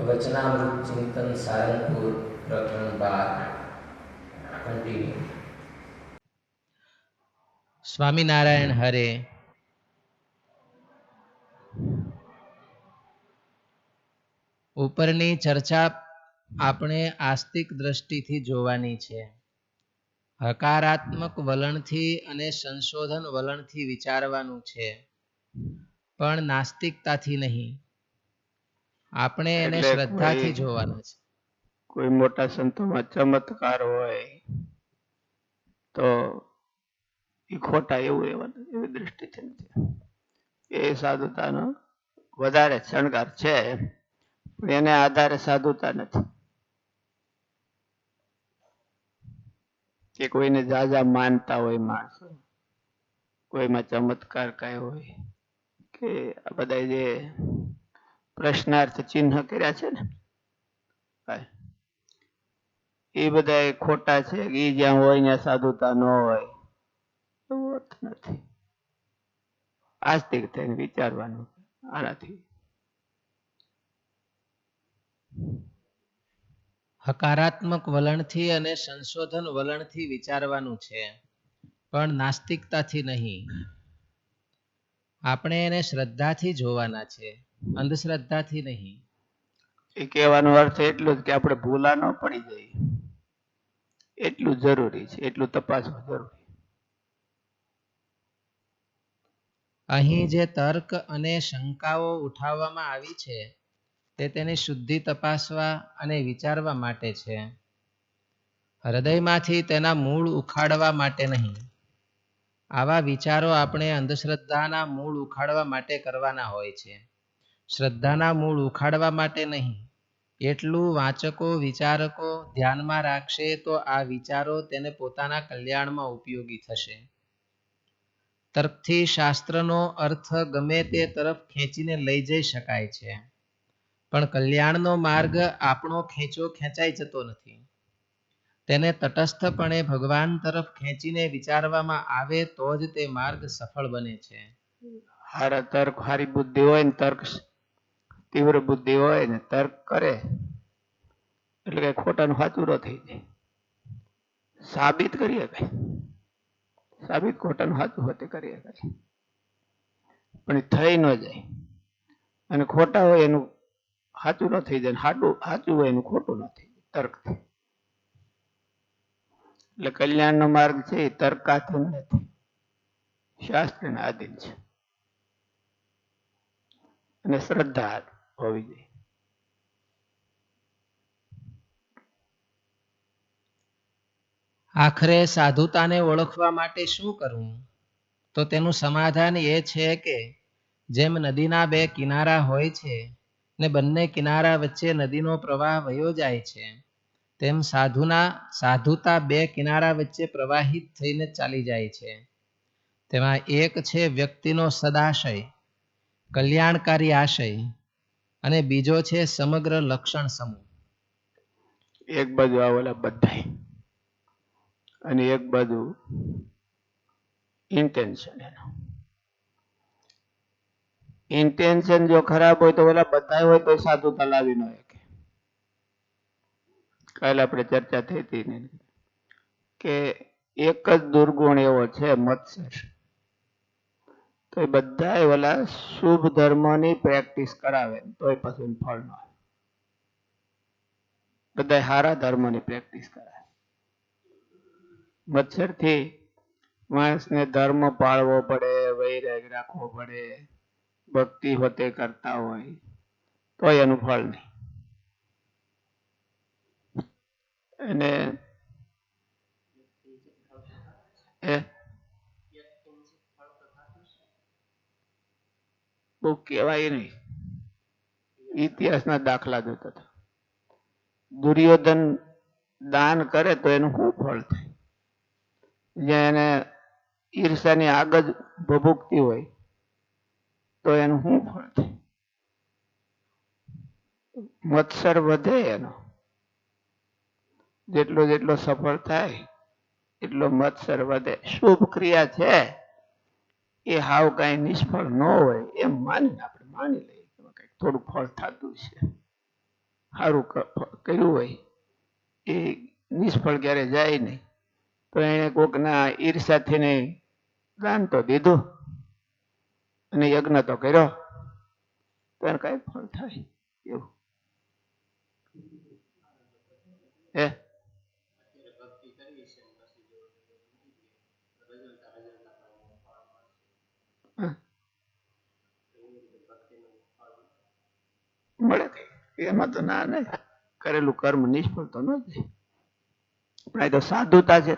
वचनामृत चिंतन सारंगपुर प्रकरण 12 कंटिन्यू। સ્વામિનારાયણ હરે। ઉપરની ચર્ચા આપણે આસ્તિક દ્રષ્ટિથી જોવાની છે। હકારાત્મક વલણથી અને સંશોધન વલણથી વિચારવાનું છે, પણ નાસ્તિકતાથી નહીં। આપણે એને શ્રદ્ધાથી જોવાના છે। કોઈ મોટા સંતોમાં ચમત્કાર હોય તો એ ખોટા એવી દ્રષ્ટિથી નથી। એ સાધુતાનો વધારે શણગાર છે, પણ એને આધારે સાધુતા નથી કે કોઈને જાજા માનતા હોય માણસો, કોઈમાં ચમત્કાર કઈ હોય કે આ બધા જે પ્રશ્નાર્થ ચિહ્ન કર્યા છે ને એ બધા ખોટા છે। એ જ્યાં હોય ત્યાં સાધુતા ન હોય એવો અર્થ નથી। આસ્તિક થઈને વિચારવાનું આનાથી। હકારાત્મક વલણથી અને સંશોધન વલણથી વિચારવાનું છે, પણ નાસ્તિકતાથી નહીં। આપણે એને શ્રદ્ધાથી જોવાના છે, અંધશ્રદ્ધાથી નહીં। એ કહેવાનો અર્થ એટલું જ કે આપણે ભૂલા ન પડી જઈએ, એટલું જરૂરી છે, એટલું તપાસવું જરૂરી। અહીં જે તર્ક અને શંકાઓ ઉઠાવવામાં આવી છે તે તેની શુદ્ધિ તપાસવા અને વિચારવા માટે છે, હૃદયમાંથી તેના મૂળ ઉખાડવા માટે નહીં। આવા વિચારો આપણે અંધશ્રદ્ધાના મૂળ ઉખાડવા માટે કરવાના હોય છે, શ્રદ્ધાના મૂળ ઉખાડવા માટે નહીં। એટલું વાંચકો વિચારકો ધ્યાનમાં રાખશે તો આ વિચારો તેને પોતાના કલ્યાણમાં ઉપયોગી થશે। તર્કથી શાસ્ત્રનો અર્થ ગમે તે તરફ ખેંચીને લઈ જઈ શકાય છે, પણ કલ્યાણનો માર્ગ આપણો ખેંચાઈ જતો નથી। તેને તટસ્થપણે ભગવાન તરફ ખેંચીને વિચારવામાં આવે તો જ તે માર્ગ સફળ બને છે। હારા તર્ક, હારી બુદ્ધિ હોય ને, તર્ક તીવ્ર બુદ્ધિ હોય ને, તર્ક કરે એટલે કઈ ખોટાનું સાચું ન થઈ જાય, સાબિત કરી શકાય। સાબિત ખોટાનું સાચું હોતે કરી શકાય, પણ એ થઈ ન જાય। અને ખોટા હોય એનું સાચું ન થઈ જાય, સાચું હોય એનું ખોટું ન થઈ જાય તર્કથી। એટલે કલ્યાણનો માર્ગ છે એ તર્કાથી નથી, શાસ્ત્રના આધીન છે અને શ્રદ્ધા હોવી જોઈએ। આખરે સાધુતાને ઓળખવા માટે શું કરવું? તો તેનું સમાધાન એ છે કે જેમ નદીના બે કિનારા હોય છે ને બંને કિનારા વચ્ચે નદીનો પ્રવાહ વયો જાય છે, તેમ સાધુતા બે કિનારા વચ્ચે પ્રવાહિત થઈને ચાલી જાય છે। તેમાં એક છે વ્યક્તિનો સદાશય, કલ્યાણકારી આશય, અને બીજો છે સમગ્ર લક્ષણ સમૂહ। એક બાજુ આવેલા બધાય અને એક બાજુ ઇન્ટેન્શન। ઇન્ટેન્શન જો ખરાબ હોય તો ઓલા બધા હોય તો સાધુતા લાવી ન શકે। કાલે આપણે ચર્ચા થઈ હતી ને કે એક જ દુર્ગુણ એવો છે મત્સર, તો એ બધા ઓલા શુભ ધર્મની પ્રેક્ટિસ કરાવે તોય પછી ફળ ન આવે। બધા સારા ધર્મની પ્રેક્ટિસ કરાવે। મત્સરથી માણસને ધર્મ પાળવો પડે, વૈરાગ રાખવો પડે, ભક્તિ હોતે કરતા હોય તોય એનું ફળ નહીં। અને એ બહુ કહેવાય નહીં, ઇતિહાસના દાખલા જોતા હતા. દુર્યોધન દાન કરે તો એનું શું ફળ થાય? જ્યાં એને ઈર્ષાની આગ જ ભભૂકતી હોય તો એનું શું ફળ થાય? મત્સર વધે એનો, જેટલો જેટલો સફળ થાય એટલો મત્સર વધે. શુભ ક્રિયા છે એ હાવ કઈ નિષ્ફળ ન હોય એમ માનીને આપણે માની લઈએ કે કઈક થોડું ફળ થતું છે. સારું કર્યું હોય એ નિષ્ફળ ક્યારે જાય નહીં. તો એને કોકના ઈર્ષાથી ને દાન તો દીધું અને યજ્ઞ તો કર્યો તો એને કઈ ફળ થાય એવું? હે મળે એમાં તો ના નહીં, કરેલું કર્મ નિષ્ફળ તો ન જાય. પણ એ તો સાધુતા છે,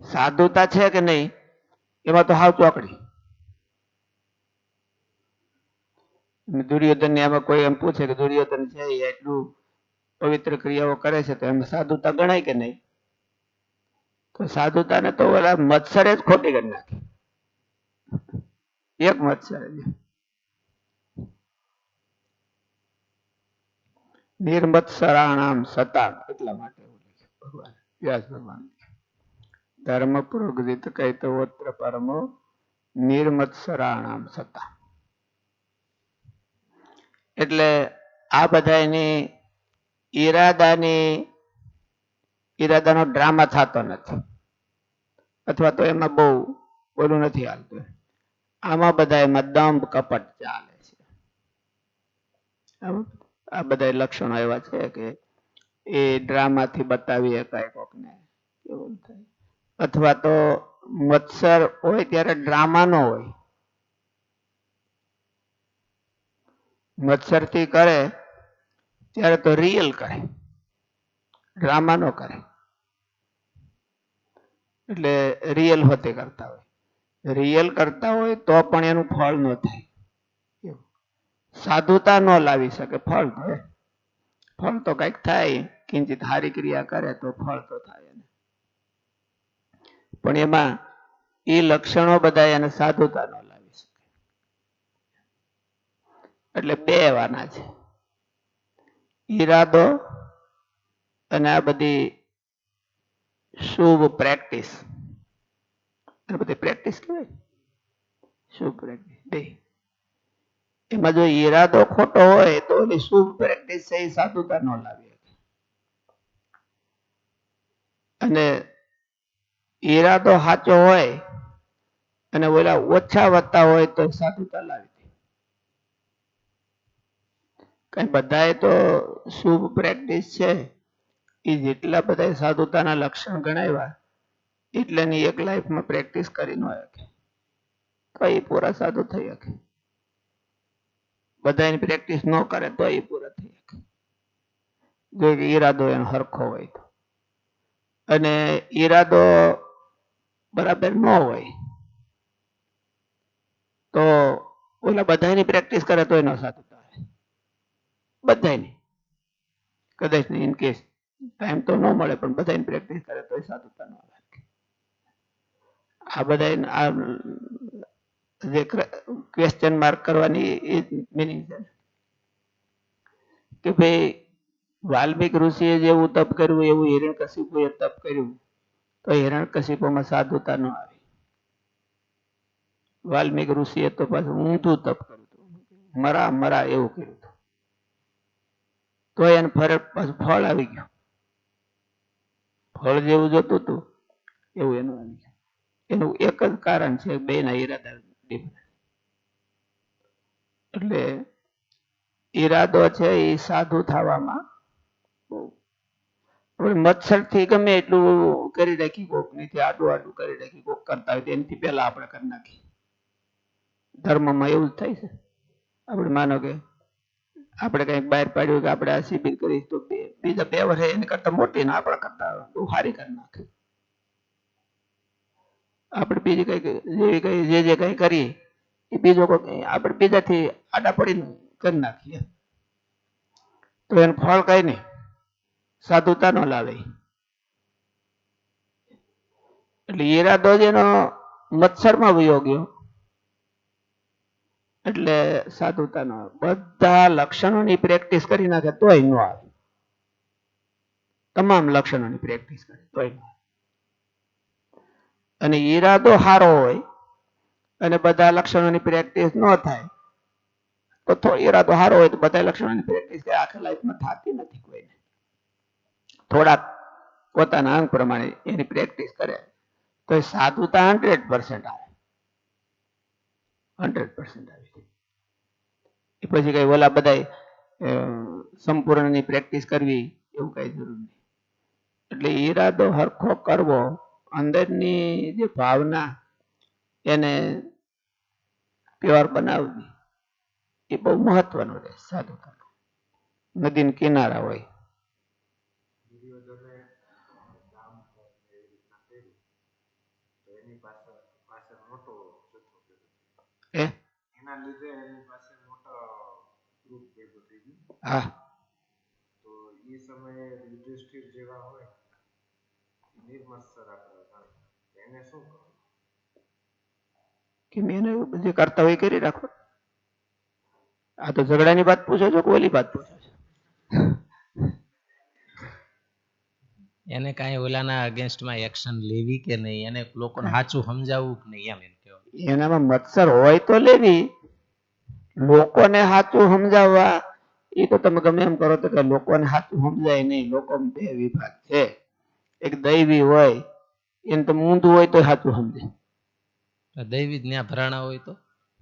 સાધુતા છે કે નહીં એમાં તો હાવ ચોકડી. દુર્યોધન ને એમાં કોઈ એમ પૂછે કે દુર્યોધન છે એ એટલું પવિત્ર ક્રિયાઓ કરે છે તો એમાં સાધુતા ગણાય કે નહીં? તો સાધુતાને તો ઓલા મત્સરે જ ખોટી કરી નાખી. એક મત્સરે નિર્મત્સરાણામ સતા, એટલા માટે ભગવાન વ્યાસ ભગવાન ધર્મ પુરોગતિ કૈતવોત્ર પરમો નિર્મત્સરાણામ સતા. એટલે આ બધાની ઈરાદાનો ડ્રામા થતો નથી, અથવા તો એમાં બહુ બોલું નથી હાલતું. આમાં બધા એમાં દંભ કપટ ચાલે છે. આ બધા લક્ષણો એવા છે કે એ ડ્રામાથી બતાવી શકાય કોકને એવું થાય. અથવા તો મત્સર હોય ત્યારે ડ્રામા નો હોય, મત્સરથી કરે ત્યારે તો રિયલ કરે, ડ્રામા નો કરે. એટલે રિયલ હોતે કરતા હોય, રિયલ કરતા હોય તો પણ એનું ફળ ન થાય. સાધુતા ન લાવી શકે, ફળ થાય. ફળ તો કઈક થાય, કિંચિત સારી ક્રિયા કરે તો ફળ તો થાય એને. પણ એમાં એ લક્ષણો બધા એને સાધુતા ન લાવી શકે. એટલે બે એવાના છે, ઈરાદો અને આ બધી શુભ પ્રેક્ટિસ. આ બધી પ્રેક્ટિસ કહેવાય, શુભ પ્રેક્ટિસ બે. એમાં જો ઈરાદો ખોટો હોય તો ઓલી શુભ પ્રેક્ટિસ છે એ સાધુતા ન લાવી. અને ઈરાદો સાચો હોય અને ઓલા ઓછા વધતા હોય તો સાધુતા લાવી દે. કઈ બધાએ તો શુભ પ્રેક્ટિસ છે એ જેટલા બધા સાધુતાના લક્ષણ ગણાવ્યા એટલાની એક લાઈફમાં પ્રેક્ટિસ કરી ન શકે તો એ પૂરા સાધુ થઈ શકે. બધાની પ્રેક્ટિસ ન કરે તો એ પૂરા થઈ શકે, જો ઈરાદો એનો હરખો હોય તો. અને ઈરાદો બરાબર ન હોય તો ઓલા બધાની પ્રેક્ટિસ કરે તો એનો સાધુતા હોય, બધાની. કદાચ ઇન કેસ ટાઈમ તો ન મળે પણ બધાની પ્રેક્ટિસ કરે તો સાધુતા ન આવે. આ બધા જે ક્વેશ્ચન માર્ક કરવાની એ મિનિંગ છે કે ભાઈ વાલ્મીક ઋષિએ જેવું તપ કર્યું એવું હિરણ્યકશિપુએ તપ કર્યું તો હિરણ્યકશિપુમાં સાધુતા ન આવી. વાલ્મીક ઋષિએ તો પાછું ઊંધું તપ કર્યું હતું, મરા એવું કર્યું હતું, તો એને ફરક પાછું ફળ આવી ગયું. ફળ જેવું જોતું હતું એવું એનું આવી ગયું. એનું એક જ કારણ છે, બેના ઈરાદા ડિફરન્ટ. એટલે ઈરાદો છે એ સાધુ થવામાં મત્સર થી ગમે એટલું કરી રાખી, કોક નીથી આડું કરી રાખી, કોક કરતા હોય એનાથી પેલા આપણે કરી નાખી. ધર્મમાં એવું જ થાય છે. આપણે માનો કે આપણે કઈક બહાર પાડ્યું કે આપણે આ શિબિર કરીશ તો બીજા 2 વર્ષે એની કરતા મોટી ને આપણા કરતા બહુ સારી કરી નાખે. આપણે બીજી કઈ જેવી કઈ જે કઈ કરીએ એ બીજો કોઈ આપણે બીજાથી આડા પડીને કરી નાખીએ તો એનું ફળ કઈ નહીં, સાધુતા નો લાવે. એટલે ઈરાદો જેનો મત્સરમાં વયો ગયો એટલે સાધુતાનો બધા લક્ષણોની પ્રેક્ટિસ કરી નાખે તોય ન આવે. તમામ લક્ષણોની પ્રેક્ટિસ કરે તોય ન આવે. અને ઈરાદો સારો હોય અને બધા લક્ષણોની પ્રેક્ટિસ ન થાય તો ઈરાદો સારો હોય તો બધા લક્ષણોની પ્રેક્ટિસ આખા લાઈફમાં થતી નથી કોઈને. થોડાક પોતાના અંગ પ્રમાણે એની પ્રેક્ટિસ કરે તો સાધુતા 100% આવે, 100% આવે. એ પછી કઈ ઓલા બધા સંપૂર્ણની પ્રેક્ટિસ કરવી એવું કઈ જરૂર નહીં. એટલે ઈરાદો હરખો કરવો, અંદરની જે ભાવના એને પ્યોર બનાવવી એ બહુ મહત્વનું રહે સાધુતા. નદીના કિનારા હોય હા કે મેં જે કરતા હોય કરી રાખો. આ તો ઝઘડાની વાત પૂછો છો કે ઓલી વાત પૂછો છો? એને કાંઈ ઓલાના અગેન્સ્ટમાં એક્શન લેવી કે નહીં, એને લોકોને સાચું સમજાવવું કે નહીં એમ કહેવાય. એનામાં મત્સર હોય તો લેવી, લોકોને સાચું સમજાવવા એ તો તમે ગમે એમ કરો તો કે લોકોને સાચું સમજાય નહીં. લોકો બે વિભાગ છે, એક દૈવી હોય એને તો ઊંધું હોય તો સાચું સમજે. દૈવી જ ન્યા ભરાણા હોય તો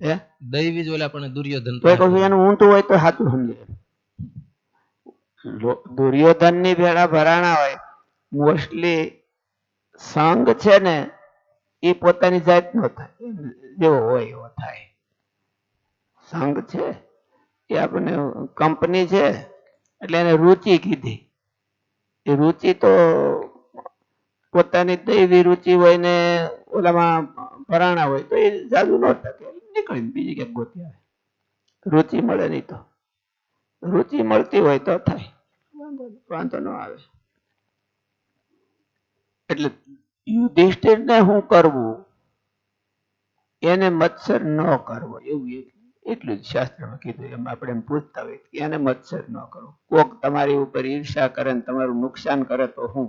હે દૈવી જ ઓલા પણ દુર્યોધન તો કહું છું એનું ઊંધું હોય તો સાચું સમજે. દુર્યોધન ની ભેળા ભરાણા હોય મોસ્ટલી સંઘ છે ને એ પોતાની જાત નો થાય, જેવો હોય એવો થાય. સંઘ છે એ આપણને કંપની છે એટલે એને રુચિ કીધી. એ રુચિ તો પોતાની દૈવી રુચિ હોય ને ઓલામાં ભરાણા હોય તો એ જાદુ ન ટકે, નીકળીને બીજી ક્યાંક ગોતી આવે. રુચિ મળે નહીં તો, રુચિ મળતી હોય તો થાય, વાંધો ન આવે. એટલે યુધિષ્ઠિરને શું કરવું એને મત્સર ન કરવો એવું એટલું જ શાસ્ત્રમાં કીધું. એમ આપણે એમ પૂછતા હોય કે એને મત્સર ન કરવો. કોક તમારી ઉપર ઈર્ષા કરે ને તમારું નુકસાન કરે તો હું,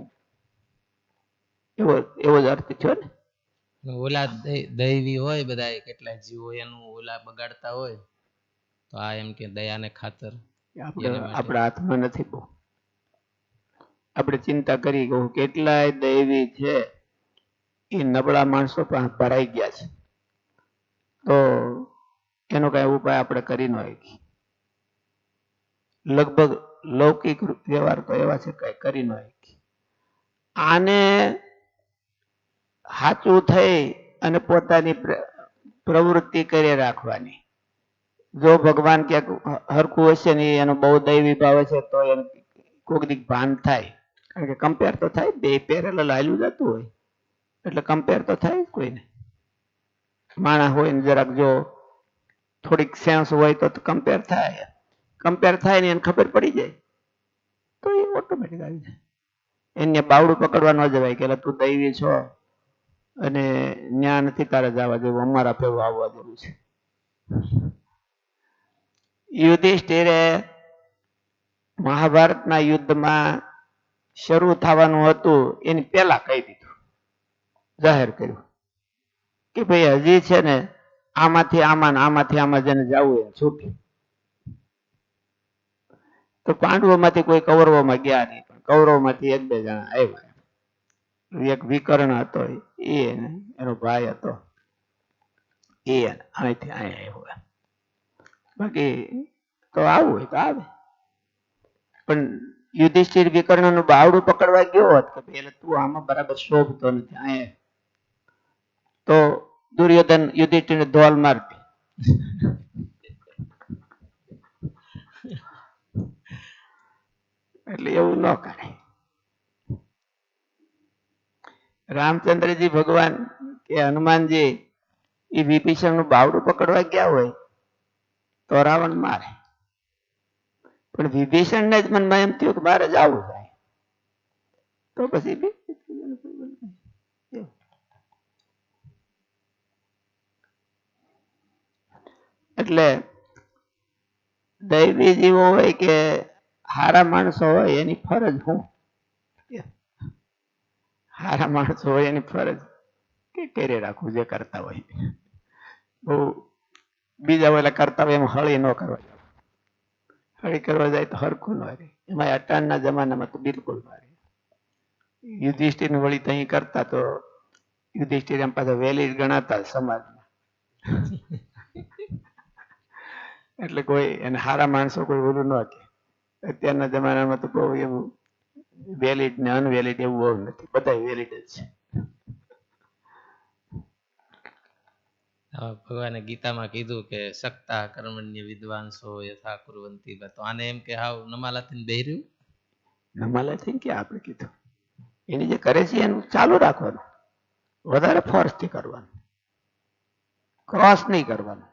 એવો જ અર્થ થયો ને. ઓલા દૈવી હોય બધા કેટલા જીવો એનું ઓલા બગાડતા હોય તો આ એમ કે દયાને ખાતર આપણા હાથમાં નથી. બહુ આપણે ચિંતા કરી કે કેટલાય દૈવી છે એ નબળા માણસો પણ ભરાઈ ગયા છે તો એનો કઈ ઉપાય આપણે કરી ન શકીએ. લગભગ લૌકિક વ્યવહાર તો એવા છે કઈ કરી ન શકીએ. આને સાચું થઈ અને પોતાની પ્રવૃત્તિ કરી રાખવાની. જો ભગવાન ક્યાંક હરખું હશે ને એનો બહુ દૈવી ભાવ છે તો એને કોઈક દીક ભાન થાય. કારણ કે કમ્પેર તો થાય, બે પેરેલલ હાલ્યું જતું હોય એટલે કમ્પેર તો થાય કોઈને. માણસ હોય ને જરાક જો થોડીક સેન્સ હોય તો કમ્પેર થાય. કમ્પેર થાય ને એને ખબર પડી જાય તો એ ઓટોમેટિક આવી જાય. એને બાવડું પકડવા ન જવાય કે તું દૈવી છો અને ન્યા નથી તારે જવા જેવું, અમારા ભેગું આવવા જેવું છે. યુધિષ્ઠિરે મહાભારતના યુદ્ધમાં શરૂ થવાનું હતું એની પહેલા કહી દીધું, જાહેર કર્યું કે ભાઈ હજી છે ને આમાંથી આમાં આમાંથી આમાં જેને જવું એ છૂટ્યું. તો પાંડવોમાંથી કોઈ કૌરવોમાં ગયા નહીં, પણ કૌરવમાંથી એક બે જણા આવ્યા. એક વિકર્ણ હતો એ એનો ભાઈ હતો એ અહીંથી અહીંયા આવ્યો. બાકી તો આવું હોય તો આવે. પણ યુધિષ્ઠિર વિકર્ણ નું બાવડું પકડવા ગયો હોત કે પેલા તું આમાં બરાબર શોભતો નથી અહીંયા, તો દુર્યોધન યુધિષ્ઠિરને ધોલ મારતી. એટલે એવું ન કરે. રામચંદ્રજી ભગવાન કે હનુમાનજી એ વિભીષણ નું બાવડું પકડવા ગયા હોય તો રાવણ મારે, પણ વિભીષણ ને જ મનમાં એમ થયું કે મારે જ આવું થાય, તો પછી એટલે દૈવી જીવો હોય કે હારા માણસો હોય એની ફરજ હું, હારા માણસો હોય એની ફરજ કે કરે રાખવું જે કરતા હોય. બહુ બીજા ઓલા કરતા હોય એમ હળી ન કરવા, હળી કરવા જાય તો હરખું ન રહે. એમાં અટાણના જમાનામાં તો બિલકુલ ન રહે. યુધિષ્ઠિર વળી તઈ કરતા તો યુધિષ્ઠિર એમ પાછા વેલી ગણાતા સમાજમાં. એટલે કોઈ એને હારા માણસો કોઈ ઓલું ન કે. અત્યારના જમાનામાં તો બહુ એવું વેલિડ ને અનવેલિડ એવું બહુ નથી, બધા વેલિડ જ છે. ભગવાને ગીતામાં કીધું કે સક્તા કર્મણ્ય વિદ્વાંસો યથા કુર્વંતી, તો આને એમ કે હાવ નમાલાથી બેહર્યું. નમાલાથી ક્યાં આપણે કીધું, એની જે કરે છે એનું ચાલુ રાખવાનું, વધારે ફોર્સ થી કરવાનું, ક્રોસ નહીં કરવાનું,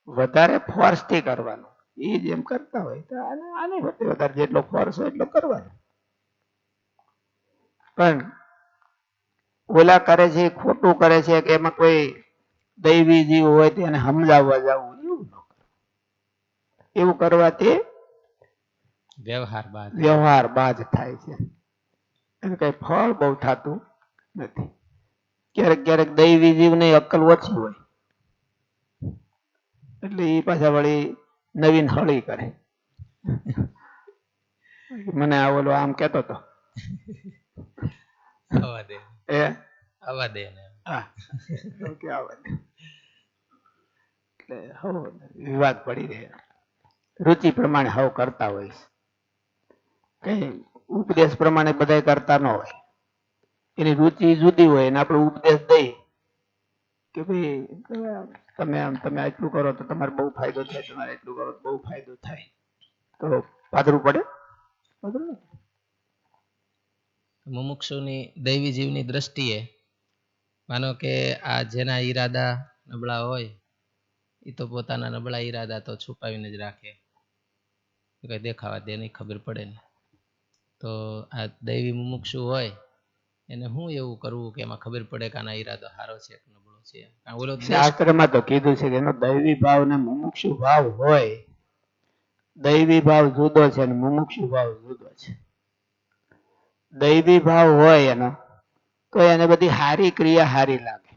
વધારે ફોર્સ થી કરવાનું. એ જેમ કરતા હોય તો આને વધારે જેટલો ફોર્સ હોય એટલો કરવાનો. પણ ઓલા કરે છે ખોટું કરે છે કે એમાં કોઈ દૈવી જીવ હોય તેને સમજાવવા જવું, એવું ન કરવું. એવું કરવાથી વ્યવહાર બાજ થાય છે, એને કઈ ફળ બહુ થતું નથી. ક્યારેક ક્યારેક દૈવી જીવ ની અક્કલ ઓછી હોય એટલે એ પાછા વળી નવીન હળી કરે. મને આ ઓલો આમ કેતો હતો, વિવાદ પડી રહ્યા. રુચિ પ્રમાણે હવ કરતા હોય, કઈ ઉપદેશ પ્રમાણે બધા કરતા ન હોય. એની રુચિ જુદી હોય અને આપણે ઉપદેશ દઈ કે ભાઈ તમે આટલું કરો તો તમારે બહુ ફાયદો થાય, તમારે એટલું કરો તો બહુ ફાયદો થાય, તો પાદરું પડે. મુમુક્ષુની દૈવી જીવની દ્રષ્ટિએ માનો કે આ જેના ઈરાદા નબળા હોય એ તો પોતાના નબળા ઈરાદા તો છુપાવીને જ રાખે, કઈ દેખાવા દે નહીં, ખબર પડે ને. તો આ દૈવી મુમુક્ષુ હોય એને શું એવું કરવું કે એમાં ખબર પડે કે આના ઈરાદો સારો છે કે નબળો છે. શાસ્ત્રમાં તો કીધું છે કે એનો દૈવી ભાવ ને મુમુક્ષુ ભાવ હોય, દૈવી ભાવ જુદો છે અને મુમુક્ષુ ભાવ જુદો છે. દૈવી ભાવ હોય એનો તો એને બધી હારી ક્રિયા હારી લાગે,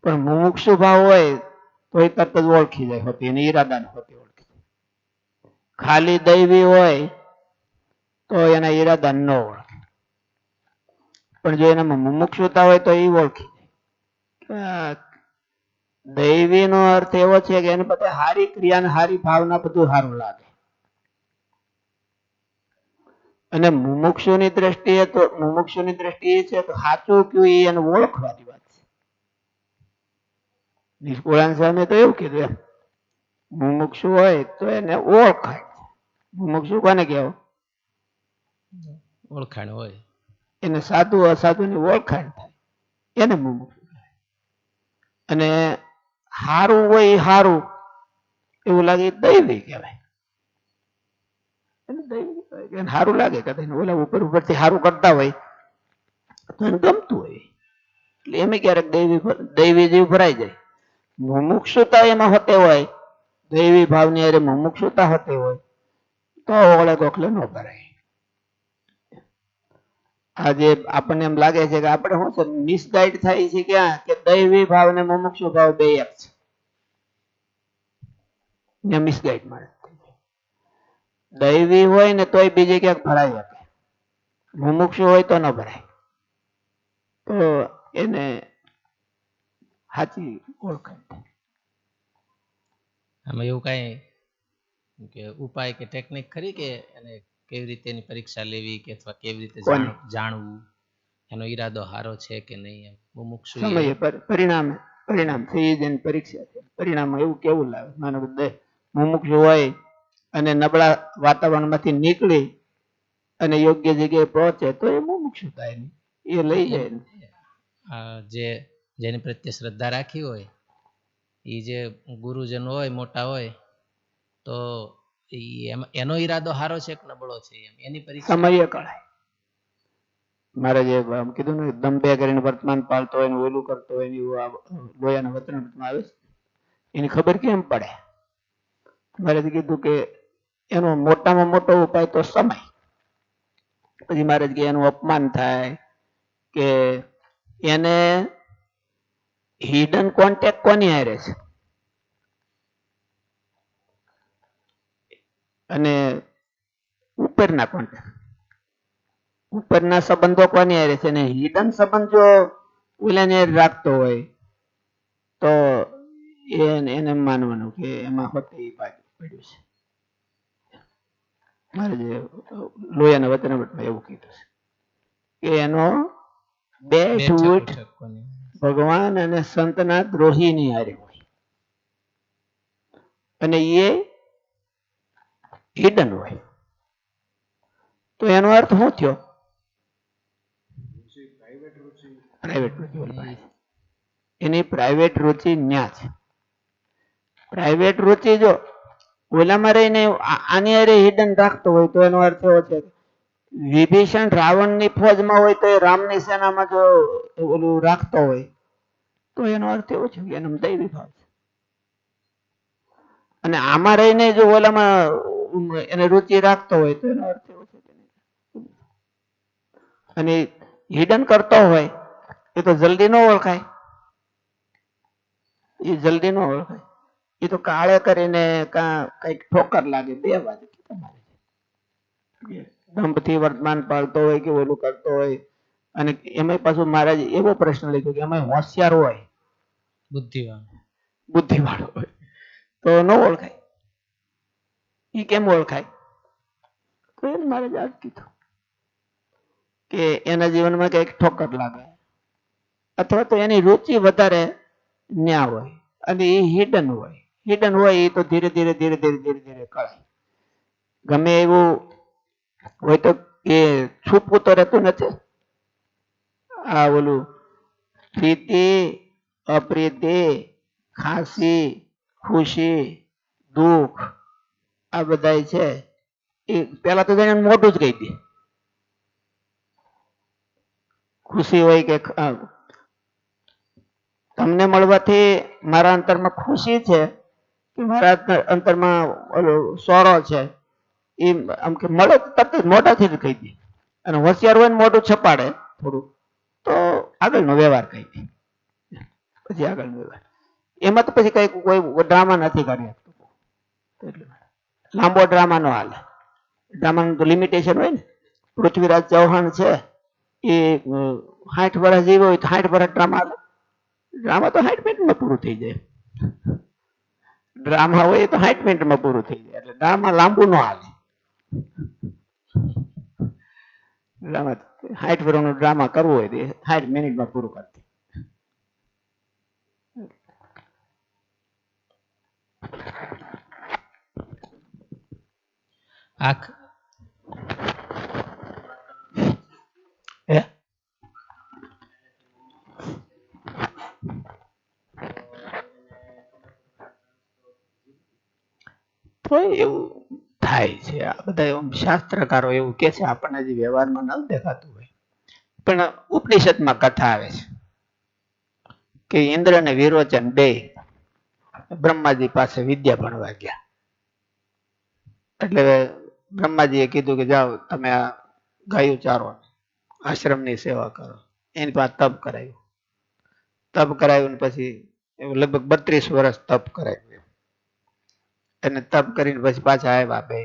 પણ મુમુક્ષુ ભાવ હોય તો એ તરત જ ઓળખી જાય હોતી, એની ઈરાદા હોતી ઓળખી જાય. ખાલી દૈવી હોય તો એના ઈરાદા ન ઓળખે, પણ જો એનામાં મુમુક્ષુતા હોય તો એ ઓળખી જાય. દૈવી નો અર્થ એવો છે કે એને બધા હારી ક્રિયા ને હારી ભાવના બધું સારું લાગે. અને મુમુક્ષુની દ્રષ્ટિએ તો મુમુક્ષુની દ્રષ્ટિ એ છે કે સાચું કયું એ એને ઓળખવાની વાત છે. નિષ્કુળાન સ્વામી તો એવું કીધું એમ, મુમુક્ષુ હોય તો એને ઓળખાય. મુમુક્ષુ કોને કહેવાય? ઓળખાણ હોય, એને સાધુ અસાધુ ની ઓળખાણ થાય એને મુમુક્ષુ કહેવાય. અને હારું હોય હારું એવું લાગે દૈવી કહેવાય. સારું લાગે કદાચ ઓલા ઉપરથી સારું કરતા હોય તો એને ગમતું હોય, એટલે એમ ક્યારેક દૈવી જીવ ભરાઈ જાય. મુમુક્ષુતા એમાં હોતે હોય, દૈવી ભાવની અરે મુમુક્ષુતા હોતી હોય તો ઓળે ગોખલે ન ભરાય. આજે આપણને એમ લાગે છે કે આપણે શું છે મિસગાઈડ થાય છે ક્યાં કે દૈવી ભાવ ને મુમુક્ષુ ભાવ બે એક છે, મિસગાઈડ મળે. દૈવી હોય ને તોય બીજે ક્યાંક ભરાય શકે, મુમુક્ષુ હોય તો ન ભરાય. તો એને સાચી ઓળખાય. આમાં એવું કઈ કે ઉપાય કે ટેકનિક ખરી કે એને કેવી રીતે એની પરીક્ષા લેવી કે અથવા કેવી રીતે જાણવું એનો ઈરાદો સારો છે કે નહીં? એમ મુમુક્ષુ સમય પરિણામ થઈ જ એની પરીક્ષા છે. પરિણામ એવું કેવું લાવે, માનો કે મુમુક્ષુ હોય અને નબળા વાતાવરણમાંથી નીકળી અને યોગ્ય જગ્યાએ પહોંચે તો એ મુમુક્ષુ મુક્ષુતા એની એ લઈ જાય ને. જે જેની પ્રત્યે શ્રદ્ધા રાખી હોય એ જે ગુરુજન હોય મોટા હોય તો એનો ઈરાદો સારો છે કે નબળો છે એની પરીક્ષા સમય કળાય. મારે જે આમ કીધું ને દંભે કરીને વર્તમાન પાલતો હોય ને ઓલું કરતો હોય ને લોયાના વચનામૃતમાં આવે છે, એની ખબર કેમ પડે? મારે કીધું કે એનો મોટામાં મોટો ઉપાય તો સમય. પછી મારે કે એનું અપમાન થાય કે એને હિડન કોન્ટેક્ટ કોની હારે છે અને ઉપરના કોન્ટેક્ટ ઉપરના સંબંધો કોની હારે છે ને હિડન સંબંધ જો ઓલાને રાખતો હોય તો એને માનવાનું કે એમાં હોતે પડ્યું છે. મારે જે લોયાના વચનામૃતમાં એવું કીધું છે કે એનો બે જૂઠ ભગવાન અને સંતના દ્રોહીની હારે હોય અને એ હિડન હોય. તો એનો અર્થ શું થયો? પ્રાઇવેટ રુચિ. એની પ્રાઇવેટ રુચિ ન્યા છે. પ્રાઇવેટ રુચિ જો ઓલામાં રહીને આની હારે હિડન રાખતો હોય તો એનો અર્થ એવો છે વિભીષણ રાવણની ફોજમાં હોય તો એ રામની સેનામાં જો ઓલું રાખતો હોય તો એનો અર્થ એવો છે કે એનો દૈવી ભાવ છે. અને આમાં રહીને જો ઓલામાં એને રુચિ રાખતો હોય તો એનો અર્થ એવો છે અને હિડન કરતો હોય એ તો જલ્દી ન ઓળખાય. એ જલ્દી ન ઓળખાય. એ તો કાળે કરીને કઈક ઠોકર લાગે બે વાત દંભથી વર્તમાન પાડતો હોય કે ઓલું કરતો હોય. અને એમાં પાછું મહારાજ એવો પ્રશ્ન લખ્યો કે એમાં હોશિયાર હોય બુદ્ધિવાળો હોય તો ન ઓળખાય. એ કેમ ઓળખાય? તો એને મહારાજ આજ કીધું કે એના જીવનમાં કઈક ઠોકર લાગે અથવા તો એની રુચિ વધારે ન્યા હોય અને એ હિડન હોય. હિડન હોય એ તો ધીરે ધીરે ધીરે ધીરે ધીરે ધીરે કળાય. ગમે એવું હોય તો એ છૂપવું તો રહેતું નથી. આ ઓલું પ્રીતિ અપ્રીતિ ખાંસી ખુશી દુઃખ આ બધા છે એ પેલા તો એને મોઢું જ કહી દે. ખુશી હોય કે તમને મળવાથી મારા અંતરમાં ખુશી છે કે મારા અંતરમાં ઓલો સોરો છે એ આમ કે મળે તરત જ મોઢાથી જ કહી દે. અને હોશિયાર હોય ને મોઢું છપાડે થોડું તો આગળનો વ્યવહાર કહી દે. પછી આગળનો વ્યવહાર એમાં તો પછી કઈ કોઈ ડ્રામા નથી કરી શકતું. લાંબો ડ્રામા નો હાલે. ડ્રામાનું તો લિમિટેશન હોય ને. પૃથ્વીરાજ ચૌહાણ છે એ 60 વર્ષ જીવ્યો હોય તો 60 વર્ષ ડ્રામા હાલે. ડ્રામા તો 60 મિનિટમાં પૂરું થઈ જાય. ડ્રામા હોય તો 60 મિનિટમાં પૂરું થઈ જાય. એટલે ડ્રામા લાંબુ ન હાલે. ડ્રામા 60 વર્ષનું ડ્રામા કરવું હોય તો 60 મિનિટમાં પૂરું કરતી. આખ તો એવું થાય છે. આ બધા શાસ્ત્રકારો એવું કે છે, આપણને જે વ્યવહારમાં ન દેખાતું હોય. પણ ઉપનિષદમાં કથા આવે છે કે ઇન્દ્ર અને વિરોચન બે બ્રહ્માજી પાસે વિદ્યા ભણવા ગયા. એટલે બ્રહ્માજીએ કીધું કે જાઓ તમે આ ગાયું ચારો, આશ્રમની સેવા કરો. એની પાસે તપ કરાયું. તપ કરાયું પછી લગભગ 32 વર્ષ તપ કરાયું. અને તપ કરીને પછી પાછા આવ્યા બે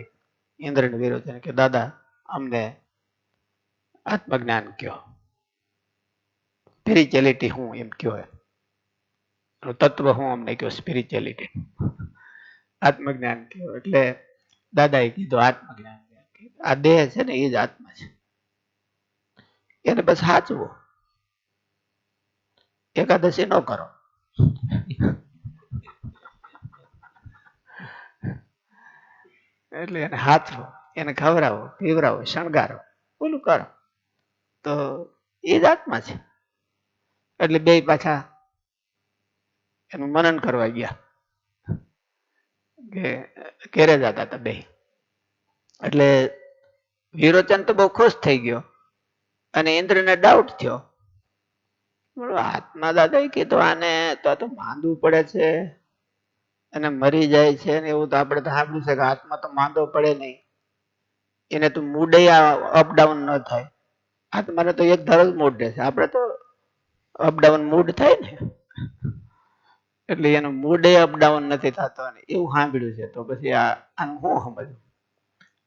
ઇન્દ્ર ને વિરોચન કે દાદા અમને આત્મજ્ઞાન કયો, સ્પિરિચ્યુઅલિટી હું એમ કયો, તત્વ હું અમને કયો, સ્પિરિચ્યુઅલિટી આત્મજ્ઞાન કયો. એટલે દાદાએ કીધું આત્મજ્ઞાન આ દેહ છે ને એ જ આત્મા છે, એને બસ સાચવો, એકાદશી ન કરો. એટલે એને હાથવો, એને ખવડાવો, પીવડાવો, શણગારો, ઓલું કરો તો એ જ આત્મા છે. એટલે બે પાછા એનું મનન કરવા ગયા કે ઘેરે જતા હતા બે. એટલે વિરોચન તો બહુ ખુશ થઈ ગયો અને ઇન્દ્રને ડાઉટ થયો. આત્મા દાદા કીધું આને તો માંદવું પડે છે અને મરી જાય છે ને એવું તો આપણે તો સાંભળ્યું છે કે આત્મા તો માંદો પડે નહીં, એને તો મૂડે અપડાઉન ન થાય. આત્માને તો એક ધારો જ મૂડ રહેશે, આપણે તો અપડાઉન મૂડ થાય ને, એટલે એનો મૂડે અપડાઉન નથી થતો એવું સાંભળ્યું છે. તો પછી આનું શું સમજવું?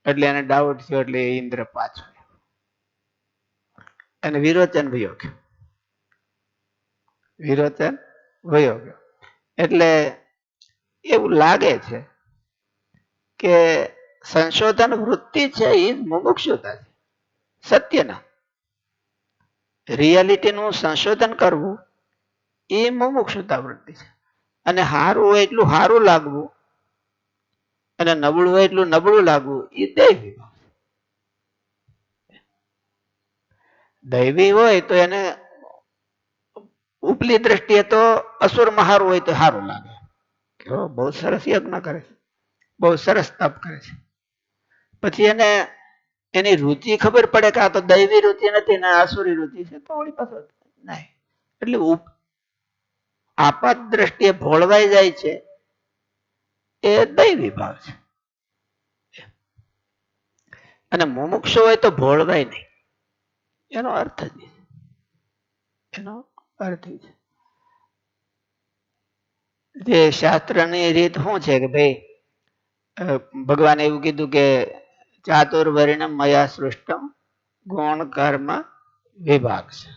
એટલે એને ડાઉટ થયો એટલે ઇન્દ્ર પાછો અને વિરોચન વયો ગયો. વિરોચન વયો ગયો. એટલે એવું લાગે છે કે સંશોધન વૃત્તિ છે એ મુમુક્ષુતા છે, સત્યના રિયાલિટીનું સંશોધન કરવું એ મુમુક્ષુતા વૃત્તિ છે. અને સારું હોય એટલું સારું લાગવું અને નબળું હોય એટલું નબળું લાગવું એ દૈવી ભાવ. દૈવી હોય તો એને ઉપલી દ્રષ્ટિએ તો અસુરમાં સારું હોય તો સારું લાગે, બહુ સરસ યજ્ઞ કરે છે, બહુ સરસ તપ કરે છે. પછી એને એની રુચિ ખબર પડે કે આ તો દૈવી રુચિ નથી ને આસુરી રુચિ છે, તો વળી પાછો નહીં. એટલે આપાત દ્રષ્ટિએ ભોળવાઈ જાય છે એ દૈવી ભાવ છે. અને મુમુક્ષુ હોય તો ભોળવાય નહીં, એનો અર્થ જ એનો અર્થ છે. જે શાસ્ત્રની રીત શું છે કે ભાઈ ભગવાને એવું કીધું કે ચાતુર્વર્ણ મયા સૃષ્ટમ ગુણ કર્મ વિભાગ છે.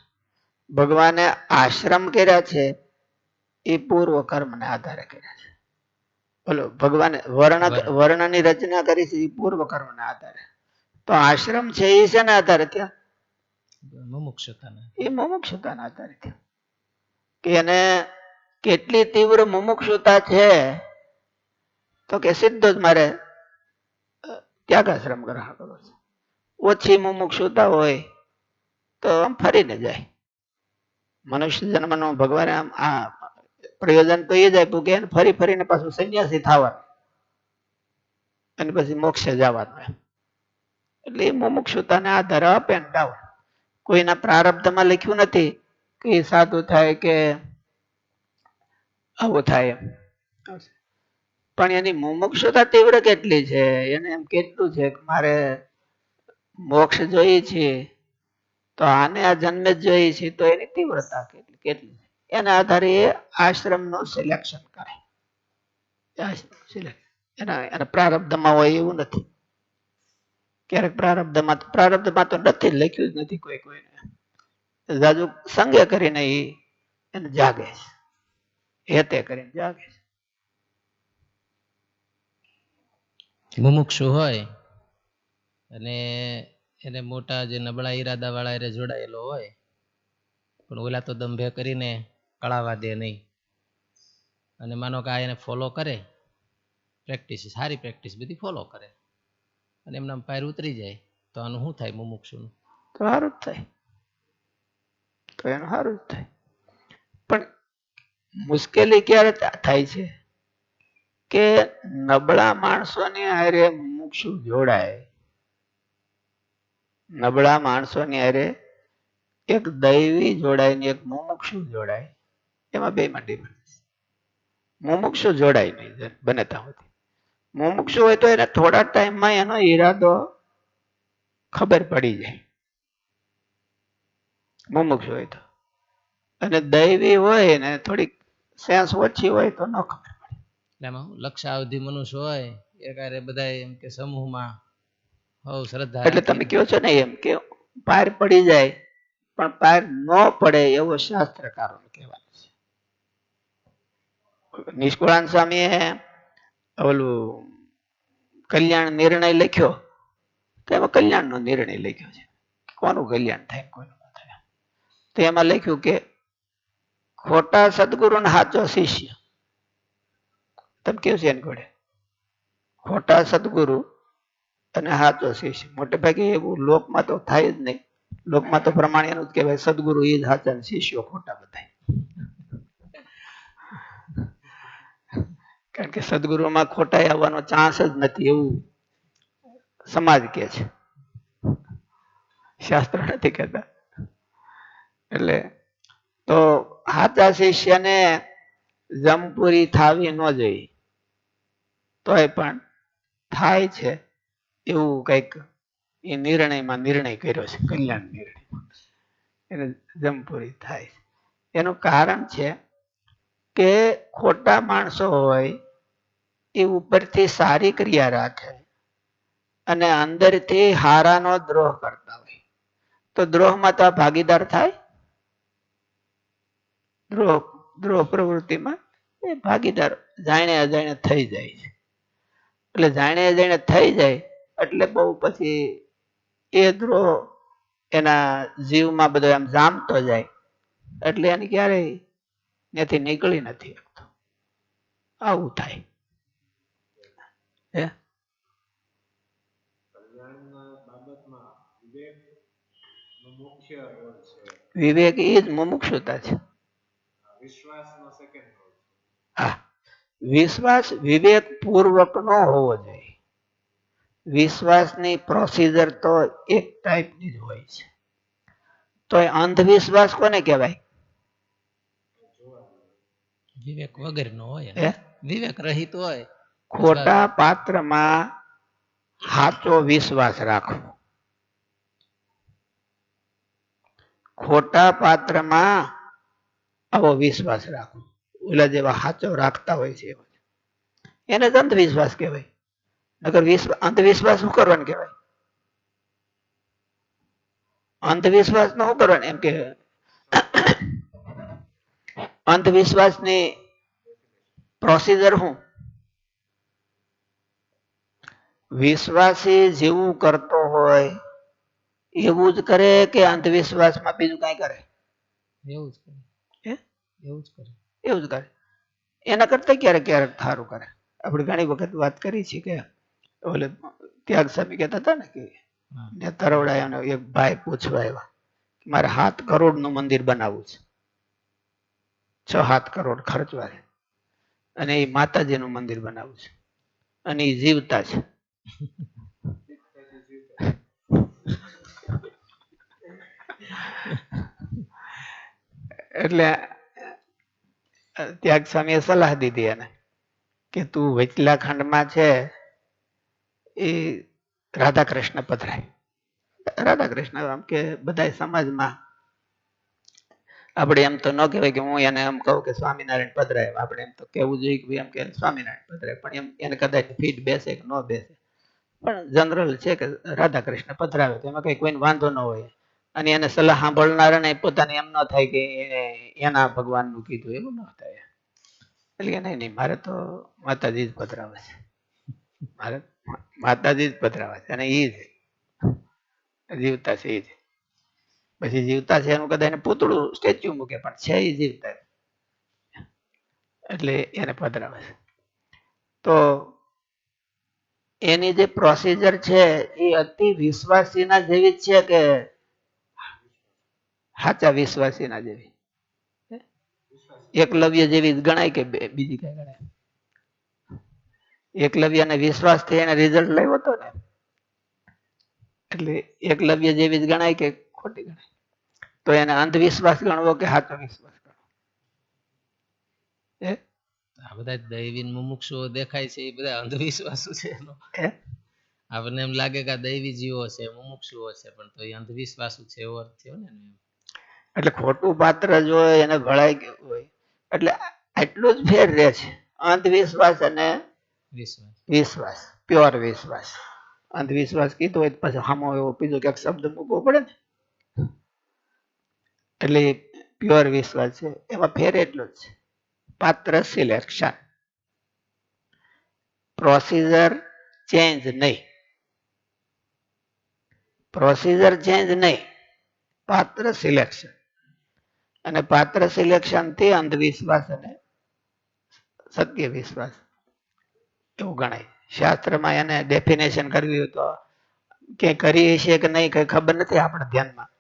ભગવાને આશ્રમ કર્યા છે એ પૂર્વ કર્મને આધારે કર્યા છે. બોલો, ભગવાને વર્ણની રચના કરી છે એ પૂર્વ કર્મના આધારે. તો આશ્રમ છે એ શેના આધારે થયા? એ મુમુક્ષુતાના આધારે થયા. કે એને કેટલી તીવ્ર મુમુક્ષુતા છે તો કે સીધો જ મારે ત્યાગાશ્રમ ગ્રહણ કરવો છે. ઓછી મુમુક્ષુતા હોય તો આમ ફરીને જાય. મનુષ્ય જન્મનો ભગવાને આમ આ પ્રયોજન તો એ જ આપ્યું કે ફરી ફરીને પાછું સંન્યાસી થવાનું અને પછી મોક્ષે જવાનું. એટલે એ મુમુક્ષુતાને આધારે અપ એન્ડ ડાઉન. કોઈના પ્રારબ્ધમાં લખ્યું નથી કે એ સાધુ થાય કે આવું થાય એમ, પણ એની મુમુક્ષુતા તીવ્ર કેટલી છે, એને એમ કેટલું છે કે મારે મોક્ષ જોઈએ છે તો આને આ જન્મે જ જોઈએ છે, તો એની તીવ્રતા કેટલી એના આધારે એ આશ્રમનું સિલેક્શન કરે. એના પ્રારબ્ધમાં હોય એવું નથી. ક્યારેક પ્રારબ્ધમાં તો નથી લખ્યું જ નથી કોઈને. જાજુ સંગે કરીને એને જાગે છે, હેતે કરીને જાગે છે. મુમુક્ષુ હોય અને એને મોટા જે નબળા ઈરાદા વાળા એને જોડાયેલો હોય, પણ ઓલા તો દંભે કરીને કળાવા દે નહીં. અને માનો કે આ એને ફોલો કરે, પ્રેક્ટિસ સારી પ્રેક્ટિસ બધી ફોલો કરે અને એમના પાર ઉતરી જાય તો આનું શું થાય? મુમુક્ષુનું તો સારું જ થાય, તો એનું સારું જ થાય. પણ મુશ્કેલી ક્યારે થાય છે કે નબળા માણસોની હારે મુમુક્ષુ જોડાય. નબળા માણસોની હારે એક દૈવી જોડાય ને એક મુમુક્ષુ જોડાય, એમાં બે માં ડિફરન્સ. મુમુક્ષુ જોડાય નહીં બને ત્યાં સુધી. મુમુક્ષુ હોય તો એને થોડા ટાઈમમાં એનો ઈરાદો ખબર પડી જાય, મુમુક્ષુ હોય તો. અને દૈવી હોય ને થોડીક સેન્સ ઓછી હોય તો ન ખબર પડે. એમાં લક્ષાવધિ મનુષ્ય હોય એ કાર્ય બધા એમ કે સમૂહમાં હવ શ્રદ્ધા. એટલે તમે કહો છો ને એમ કે પાર પડી જાય, પણ પાર ન પડે એવો શાસ્ત્રકારો કહેવાનું છે. નિષ્કુળાન સ્વામીએ ઓલું કલ્યાણ નિર્ણય લખ્યો તો એમાં કલ્યાણનો નિર્ણય લખ્યો છે, કોનું કલ્યાણ થાય કોઈનું ન થાય. તો એમાં લખ્યું કે ખોટા સદગુરુ ને સાચો શિષ્ય. તમે કેવું છે એની ઘોડે? ખોટા સદગુરુ અને સાચો શિષ્ય. મોટે ભાગે એવું લોકમાં તો થાય જ નહીં. લોકમાં તો પ્રમાણ એનું જ કહેવાય, સદગુરુ એ જ સાચા ને શિષ્યો ખોટા બધા. કારણ કે સદગુરુમાં ખોટાઈ આવવાનો ચાન્સ જ નથી એવું સમાજ કે છે, શાસ્ત્ર નથી કહેતા. એટલે તો સાચા શિષ્યને જમપુરી થાવી ન જોઈએ, તોય પણ થાય છે એવું કઈક એ નિર્ણય કર્યો છે, કલ્યાણ નિર્ણય, એને જમપુરી થાય છે. એનું કારણ છે કે ખોટા માણસો હોય એ ઉપરથી સારી ક્રિયા રાખે અને અંદરથી હારાનો દ્રોહ કરતા હોય, તો દ્રોહમાં તો આ ભાગીદાર થાય, દ્રોહ પ્રવૃત્તિમાં એ ભાગીદાર જાણે અજાણે થઈ જાય છે. એટલે જાણે અજાણે થઈ જાય એટલે બહુ પછી એ દ્રોહ એના જીવમાં બધો એમ જામતો જાય, એટલે એને ક્યારેય ત્યાંથી નીકળી નથી શકતો. આવું થાય. હે વિવેક એ જ મુમુક્ષુતા છે. હા, વિશ્વાસ વિવેક પૂર્વક નો હોવો જોઈએ. વિશ્વાસની પ્રોસિજર તો એક ટાઈપની જ હોય છે. તો અંધવિશ્વાસ કોને કહેવાય? વિવેક વગર નો હોય, વિવેક રહિત હોય. ખોટા પાત્રમાં સાચો વિશ્વાસ રાખવો, ખોટા પાત્રમાં આવો વિશ્વાસ રાખવો, ઓલા જેવા સાચો રાખતા હોય છે એને જ અંધવિશ્વાસ કહેવાય. નકર અંધવિશ્વાસ શું કરવાનું કહેવાય? અંધવિશ્વાસ નો શું કરવાનું એમ કે અંધવિશ્વાસની પ્રોસિજર શું? વિશ્વાસી જેવું કરતો હોય એવું જ કરે કે અંધવિશ્વાસમાં બીજું કઈ કરે? એવું જ કરે. એવું જ કરે. એવું જ કરે. એના કરતા ક્યારેક ક્યારેક સારું કરે. આપણે ઘણી વખત વાત કરી છે કે ઓલે ત્યાગ સ્વામી કહેતા હતા ને કે તરવડાયાનો એક ભાઈ પૂછવા આવ્યા, મારે 7 કરોડ નું મંદિર બનાવવું છે, 6-7 કરોડ ખર્ચવા છે, અને એ માતાજીનું મંદિર બનાવવું છે, અને એ જીવતા છે. એટલે ત્યાગ સ્વામીએ સલાહ દીધી એને કે તું વચલા ખંડમાં છે એ રાધા કૃષ્ણ પધરાય. રાધા કૃષ્ણ આમ કે બધા સમાજમાં આપણે એમ તો ન કહેવાય કે હું એને એમ કહું કે સ્વામિનારાયણ પધરાય, આપણે એમ તો કેવું જોઈએ કે એમ કે સ્વામિનારાયણ પધરાય, પણ એમ એને કદાચ ફીટ બેસે કે ન બેસે, પણ જનરલ છે કે રાધા કૃષ્ણ પધરાવે તો એમાં કઈ કોઈને વાંધો ન હોય. અને એને સલાહ સાંભળનારાને પોતાને એમ ન થાય કે એના ભગવાનનું કીધું, એવું ન થાય. એટલે નહીં, મારે તો માતાજી જ પધરાવે છે, મારે માતાજી જ પધરાવે છે, અને એ જ જીવતા છે. એ જ પછી જીવતા છે એનું કદાચ એને પૂતળું સ્ટેચ્યુ મૂકે, પણ છે એ જીવતા, એટલે એને પધરાવે છે. તો એની જે પ્રોસિજર છે એ અતિ વિશ્વાસીના જેવી જ છે કે સાચા વિશ્વાસીના જેવી? એકલવ્ય જેવી ગણાય કે બીજી કઈ ગણાય? એકલવ્યને વિશ્વાસથી એને રિઝલ્ટ લાવ્યો હતો ને, એટલે એકલવ્ય જેવી જ ગણાય કે ખોટી ગણાય? તો એને અંધવિશ્વાસ ગણવો કે સાચો વિશ્વાસ ગણવો? આ બધા દૈવી મુમુક્ષુઓ દેખાય છે એ બધા અંધવિશ્વાસો છે એનો. આપણને એમ લાગે કે આ દૈવી જીવો છે, મુમુક્ષુઓ છે, પણ તો એ અંધવિશ્વાસો છે એવો અર્થ થયો ને. એટલે ખોટું પાત્ર જો એને ભળાઈ ગયું હોય એટલે આટલું જ ફેર રહે છે, અંધવિશ્વાસ અને વિશ્વાસ, પ્યોર વિશ્વાસ. અંધવિશ્વાસ કીધો હોય પછી સામો એવો બીજો ક્યાંક શબ્દ મૂકવો પડે ને, એટલે પ્યોર વિશ્વાસ છે. એમાં ફેર એટલો જ છે, પાત્ર સિલેક્શન, પ્રોસિજર ચેન્જ નહીં, પ્રોસિજર ચેન્જ નહીં, પાત્ર સિલેક્શન. અને પાત્ર સિલેક્શન થી અંધવિશ્વાસ અને સત્ય વિશ્વાસ એવું ગણાય. શાસ્ત્રમાં એને ડેફિનેશન કરવી હોય તો કે કરી છે કે નહીં કઈ ખબર નથી આપણા ધ્યાનમાં,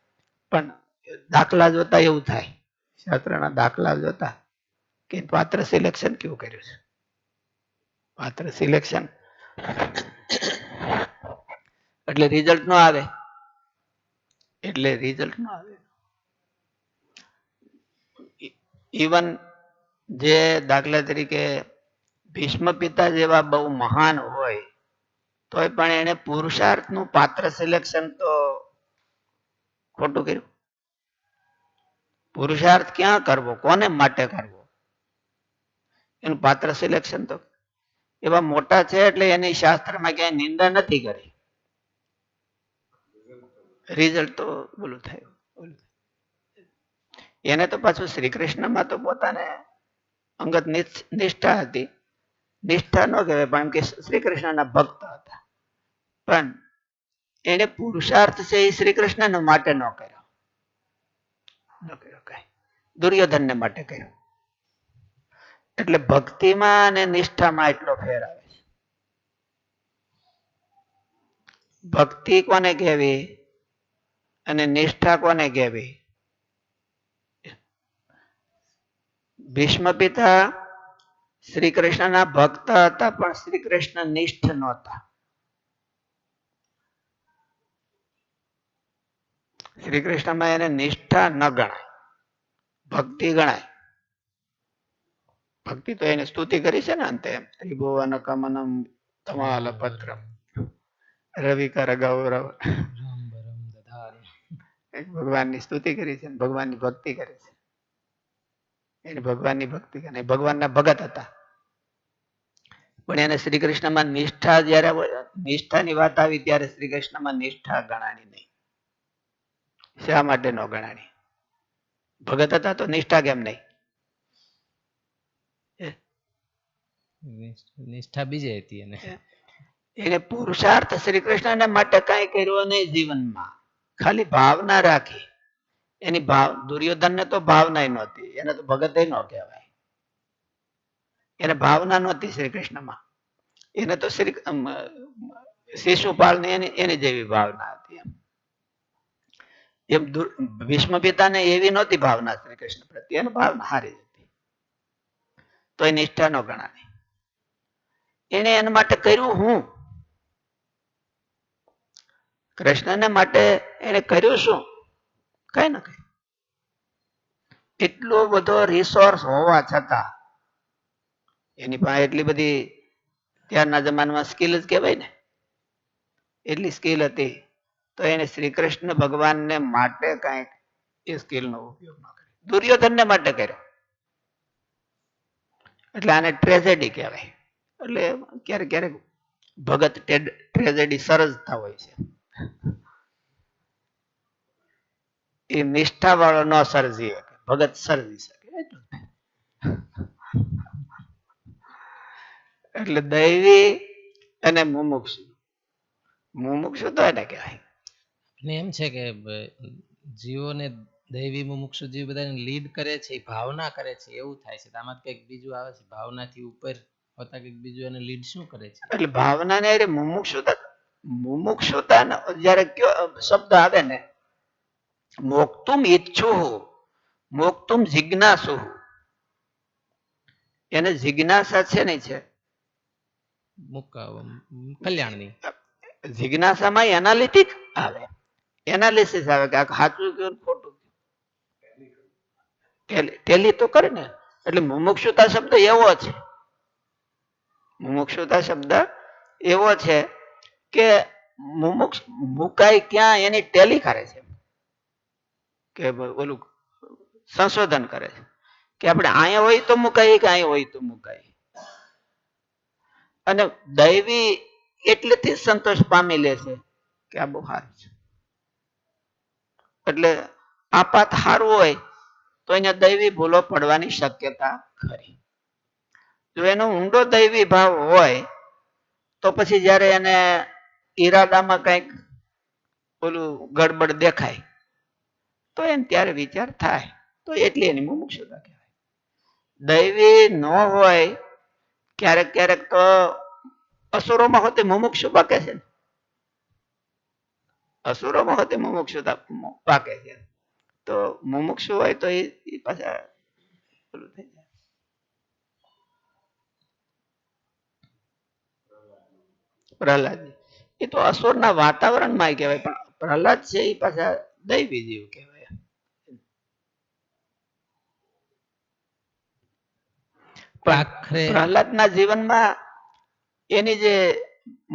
પણ દાખલા જોતા એવું થાય, શાસ્ત્રના દાખલા જોતા કે પાત્ર સિલેક્શન કેવું કર્યું છે. પાત્ર સિલેક્શન એટલે રિઝલ્ટ નો આવે, એટલે રિઝલ્ટ નો આવે. ઇવન જે દાખલા તરીકે ભીષ્મ પિતા જેવા બહુ મહાન હોય તોય પણ એને પુરુષાર્થનું પાત્ર સિલેક્શન તો ખોટું કર્યું. પુરુષાર્થ ક્યાં કરવો, કોને માટે કરવો, એનું પાત્ર સિલેક્શન તો એવા મોટા છે એટલે એની શાસ્ત્રમાં ક્યાંય નિંદા નથી કરી. રિઝલ્ટ તો બોલું થયું. એને તો પાછું શ્રી કૃષ્ણમાં તો પોતાને અંગત નિષ્ઠા હતી. નિષ્ઠા ન કહેવાય પણ કે શ્રી કૃષ્ણના ભક્ત હતા, પણ એને પુરુષાર્થ છે એ શ્રી કૃષ્ણ માટે ન કર્યો, કઈ દુર્યોધનને માટે કર્યો. એટલે ભક્તિમાં અને નિષ્ઠામાં એટલો ફેર આવે છે. ભક્તિ કોને કહેવી અને નિષ્ઠા કોને કહેવી? ભીષ્મ પિતા શ્રી કૃષ્ણના ભક્ત હતા પણ શ્રી કૃષ્ણ નિષ્ઠ નહોતા. શ્રી કૃષ્ણમાં એને નિષ્ઠા ન ગણાય, ભક્તિ ગણાય. ભક્તિ તો એને સ્તુતિ કરી છે ને અંતે, ત્રિભુવન કમનમ તમાલ પત્રમ રવિકર ગૌરવ, ભગવાનની સ્તુતિ કરી છે, ભગવાનની ભક્તિ કરી છે. એને ભગવાનની ભક્તિ કરી, ભગવાનના ભગત હતા. પણ એને શ્રી કૃષ્ણમાં નિષ્ઠા જયારે નિષ્ઠાની વાત આવી ત્યારે શ્રી કૃષ્ણમાં નિષ્ઠા ગણાણી નહીં. શા માટે ન ગણાણી? ભગત હતા તો નિષ્ઠા કેમ નહીં? નિષ્ઠા બીજે હતી. એને પુરુષાર્થ શ્રી કૃષ્ણ માટે કઈ કર્યો નહીં જીવનમાં, ખાલી ભાવના રાખી. એની દુર્યોધન ને તો ભાવના નહોતી, એને તો ભગત ન કહેવાય. એને ભાવના નહોતી શ્રી કૃષ્ણમાં. એને તો શિશુપાલ ને એની જેવી ભાવના હતી. એમ ભીષ્મ પિતાને એવી નહોતી ભાવના શ્રી કૃષ્ણ પ્રત્યે, એની ભાવના હારી હતી, તો એ નિષ્ઠા ન ગણાય. એને એના માટે કર્યું હું? કૃષ્ણને માટે એને કર્યું શું? કઈ ન કઈ. એટલો બધો રિસોર્સ હોવા છતાં એની પાસે એટલી બધી ત્યારના જમાનામાં સ્કિલ જ કહેવાય ને, એટલી સ્કિલ હતી તો એને શ્રી કૃષ્ણ ભગવાનને માટે કઈ એ સ્કિલનો ઉપયોગ ન કર્યો, દુર્યોધનને માટે કર્યો. એટલે આને ટ્રેજેડી કહેવાય. એટલે ક્યારેક ક્યારેક ભગત ટ્રેજેડી સર્જતા હોય છે. એ નિષ્ઠા વાળો ન સર્જી શકે, ભગત સર્જી શકે. એટલે દૈવી અને મુમુક્ષુ, મુમુક્ષુ તો એને કહેવાય. એમ છે કે જીવોને દૈવી મુમુક્ષુ જીવ બધાને લીડ કરે છે, ભાવના કરે છે, એવું થાય છે. આમાં કંઈક બીજું આવે છે, ભાવનાથી ઉપર હોતા કંઈક બીજું એને લીડ શું કરે છે? એટલે ભાવના ને મુમુક્ષુતા જયારે કયો શબ્દ આવે ને, મોક્તુમ ઈચ્છું મોક્તુમ જિજ્ઞાસુ, એને જિજ્ઞાસા છે નહીં છે કલ્યાણની. જિજ્ઞાસામાં એનાલિટિક આવે, એનાલિસિસ આવે કે આ સાચું કયું ખોટું, ટેલી તો કરે ને. એટલે મુમુક્ષુતા શબ્દ એવો છે, મુમુક્ષુતા શબ્દ એવો છે કે મુમુક્ષ મુકાય ક્યાં એની ટેલી કરે છે, કે ઓલું સંશોધન કરે છે કે આપણે અહીંયા હોય તો મુકાય કે અહીંયા હોય તો મુકાય. અને દૈવી એટલેથી સંતોષ પામી લે છે કે આ બહુ સારું છે. એટલે આપાત સારું હોય તો એને દૈવી ભૂલો પડવાની શક્યતા ખરી. જો એનો ઊંડો દૈવી ભાવ હોય તો પછી જયારે એને ઈરાદામાં કઈક ઓલું ગડબડ દેખાય તો એને ત્યારે વિચાર થાય, તો એટલી એની મુમુક્ષુતા કહેવાય. દૈવી ન હોય ક્યારેક ક્યારેક તો અસુરોમાં હોતી મુમુક્ષુ પાકે છે, અસુરોમાં હોતી મુમુક્ષુતા પાકે છે. તો મુમુક્ષુ હોય તો એ પાછા પેલું થઈ જાય. પ્રહલાદજી એ તો અસુરના વાતાવરણમાં કહેવાય, પણ પ્રહલાદ છે એ પાછા દૈવી જીવ કહેવાય. પ્રહલાદના જીવનમાં એની જે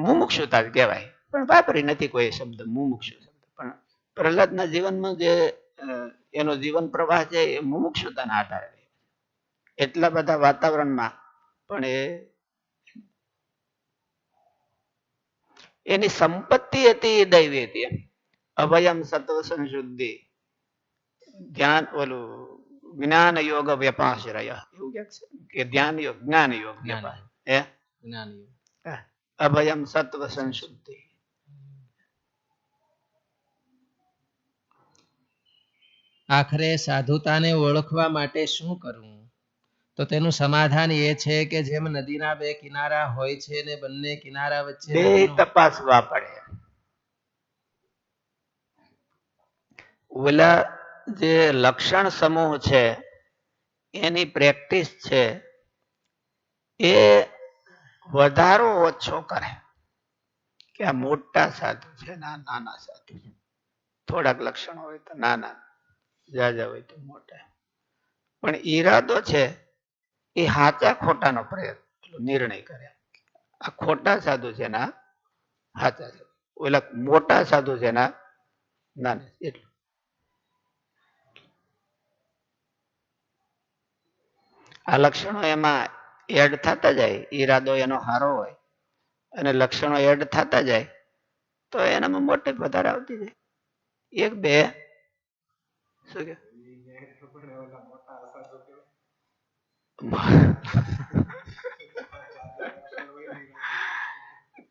મુમુક્ષુતા કહેવાય, પણ વાપરી નથી કોઈ શબ્દ મુમુક્ષુ શબ્દ, પણ પ્રહલાદના જીવનમાં જે એનો જીવન પ્રવાહ છે એ મુમુક્ષુતાના આધારે, એટલા બધા વાતાવરણમાં પણ એની સંપત્તિ હતી એ દૈવી હતી. એમ અભયમ સત્વ સંશુદ્ધિ ધ્યાન ઓલું જ્ઞાન યોગ વ્યપાશ્રય એવું ક્યાંક છે કે ધ્યાન યોગ જ્ઞાન યોગ અભયમ સત્વ સંશુદ્ધિ. આખરે સાધુતાને ઓળખવા માટે શું કરવું? તો તેનું સમાધાન એ છે કે જેમ નદીના બે કિનારા હોય છે ને બંને કિનારા વચ્ચે બે તપાસવા પડે. ઓલા જે લક્ષણ સમૂહ છે એની પ્રેક્ટિસ છે એ વધારો ઓછો કરે કે આ મોટા સાધુ છે ને આ નાના સાધુ છે. થોડાક લક્ષણો હોય તો નાના, જાજા હોય તો મોટા. પણ ઈરાદો છે એ સાચા ખોટાનો નિર્ણય કરે. આ ખોટા સાધુ છે ને સાચા છે, ઓલા મોટા સાધુ છે ને નાના. એટલું આ લક્ષણો એમાં એડ થતા જાય, ઈરાદો એનો સારો હોય અને લક્ષણો એડ થતા જાય તો એનામાં મોટે વધારે આવતી જાય. એક બે શું કે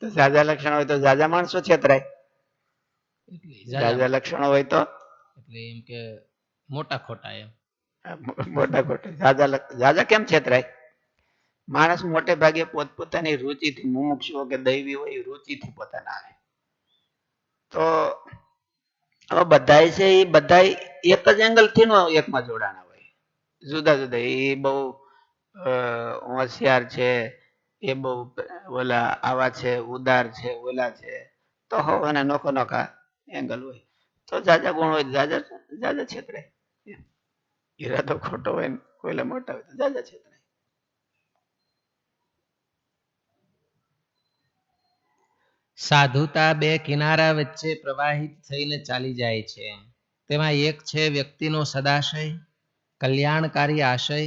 તો જાજા લક્ષણ હોય તો જાજા માણસો છેતરાય, જાજા લક્ષણો હોય તો એટલે એમ કે મોટા ખોટા. એમ મોટા ખોટા જાજા કેમ છેતરાય? માણસ મોટે ભાગે પોતપોતાની રુચિથી, મુમુક્ષુઓ કે દૈવી હોય રુચિથી પોતાના આવે. તો હવે બધાય છે એ બધાય એક જ એંગલ થી નો એકમાં જોડાણા હોય, જુદા જુદા. એ બહુ હોશિયાર છે, એ બહુ ઓલા આવા છે, ઉદાર છે, ઓલા છે, તો હવે નોખા નોખા એંગલ હોય. તો જાજા ગુણ હોય જાજા છેતરાય. ઈરાદો ખોટો હોય ને કોઈલા મોટા હોય તો જાજા છેતરાય. સાધુતા બે કિનારા વચ્ચે પ્રવાહિત થઈને ચાલી જાય છે. તેમાં એક છે વ્યક્તિનો સદાશય, કલ્યાણકારી આશય,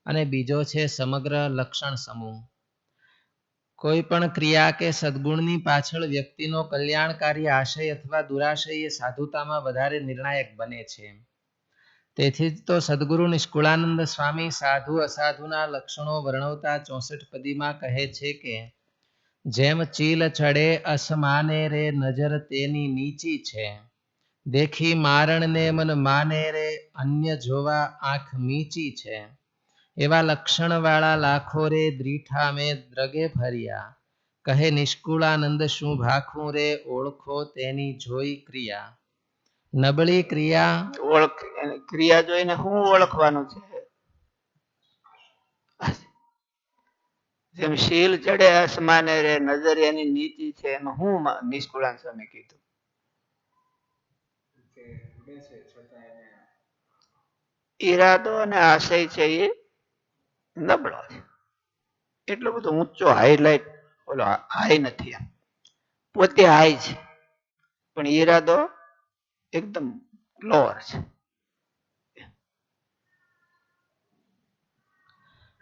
અને બીજો છે સમગ્ર લક્ષણ સમૂહ. કોઈ પણ ક્રિયા કે સદગુણની પાછળ વ્યક્તિનો કલ્યાણકારી આશય અથવા દુરાશય એ સાધુતામાં વધારે નિર્ણાયક બને છે. તેથી જ તો સદગુરુ નિષ્કુળાનંદ સ્વામી સાધુ અસાધુના લક્ષણો વર્ણવતા 64 પદીમાં કહે છે કે જેમ ચીલ ચડે અસમાને રે નજર તેની નીચી છે, દેખી મારણને મન માને રે અન્ય જોવા આંખ મીચી છે. એવા લક્ષણવાળા લાખો રે દ્રીઠા મેં દ્રગે ફર્યા, કહે નિષ્કુળાનંદ શું ભાખું રે ઓળખો તેની જોઈ ક્રિયા. નબળી ક્રિયા ક્રિયા જોઈને શું ઓળખવાનું છે? જેમ શીલ ચડે આસમાને રે નજર એની નીચી છે, એમાં હું નિષ્કુળાનંદ સ્વામી કીધું ઈરાદો અને આશય છે એ નબળો છે. એટલો બધો ઊંચો હાઈલાઈટ ઓલો હાઈ નથી. એમ પોતે હાઈ છે પણ ઈરાદો એકદમ લોઅર છે.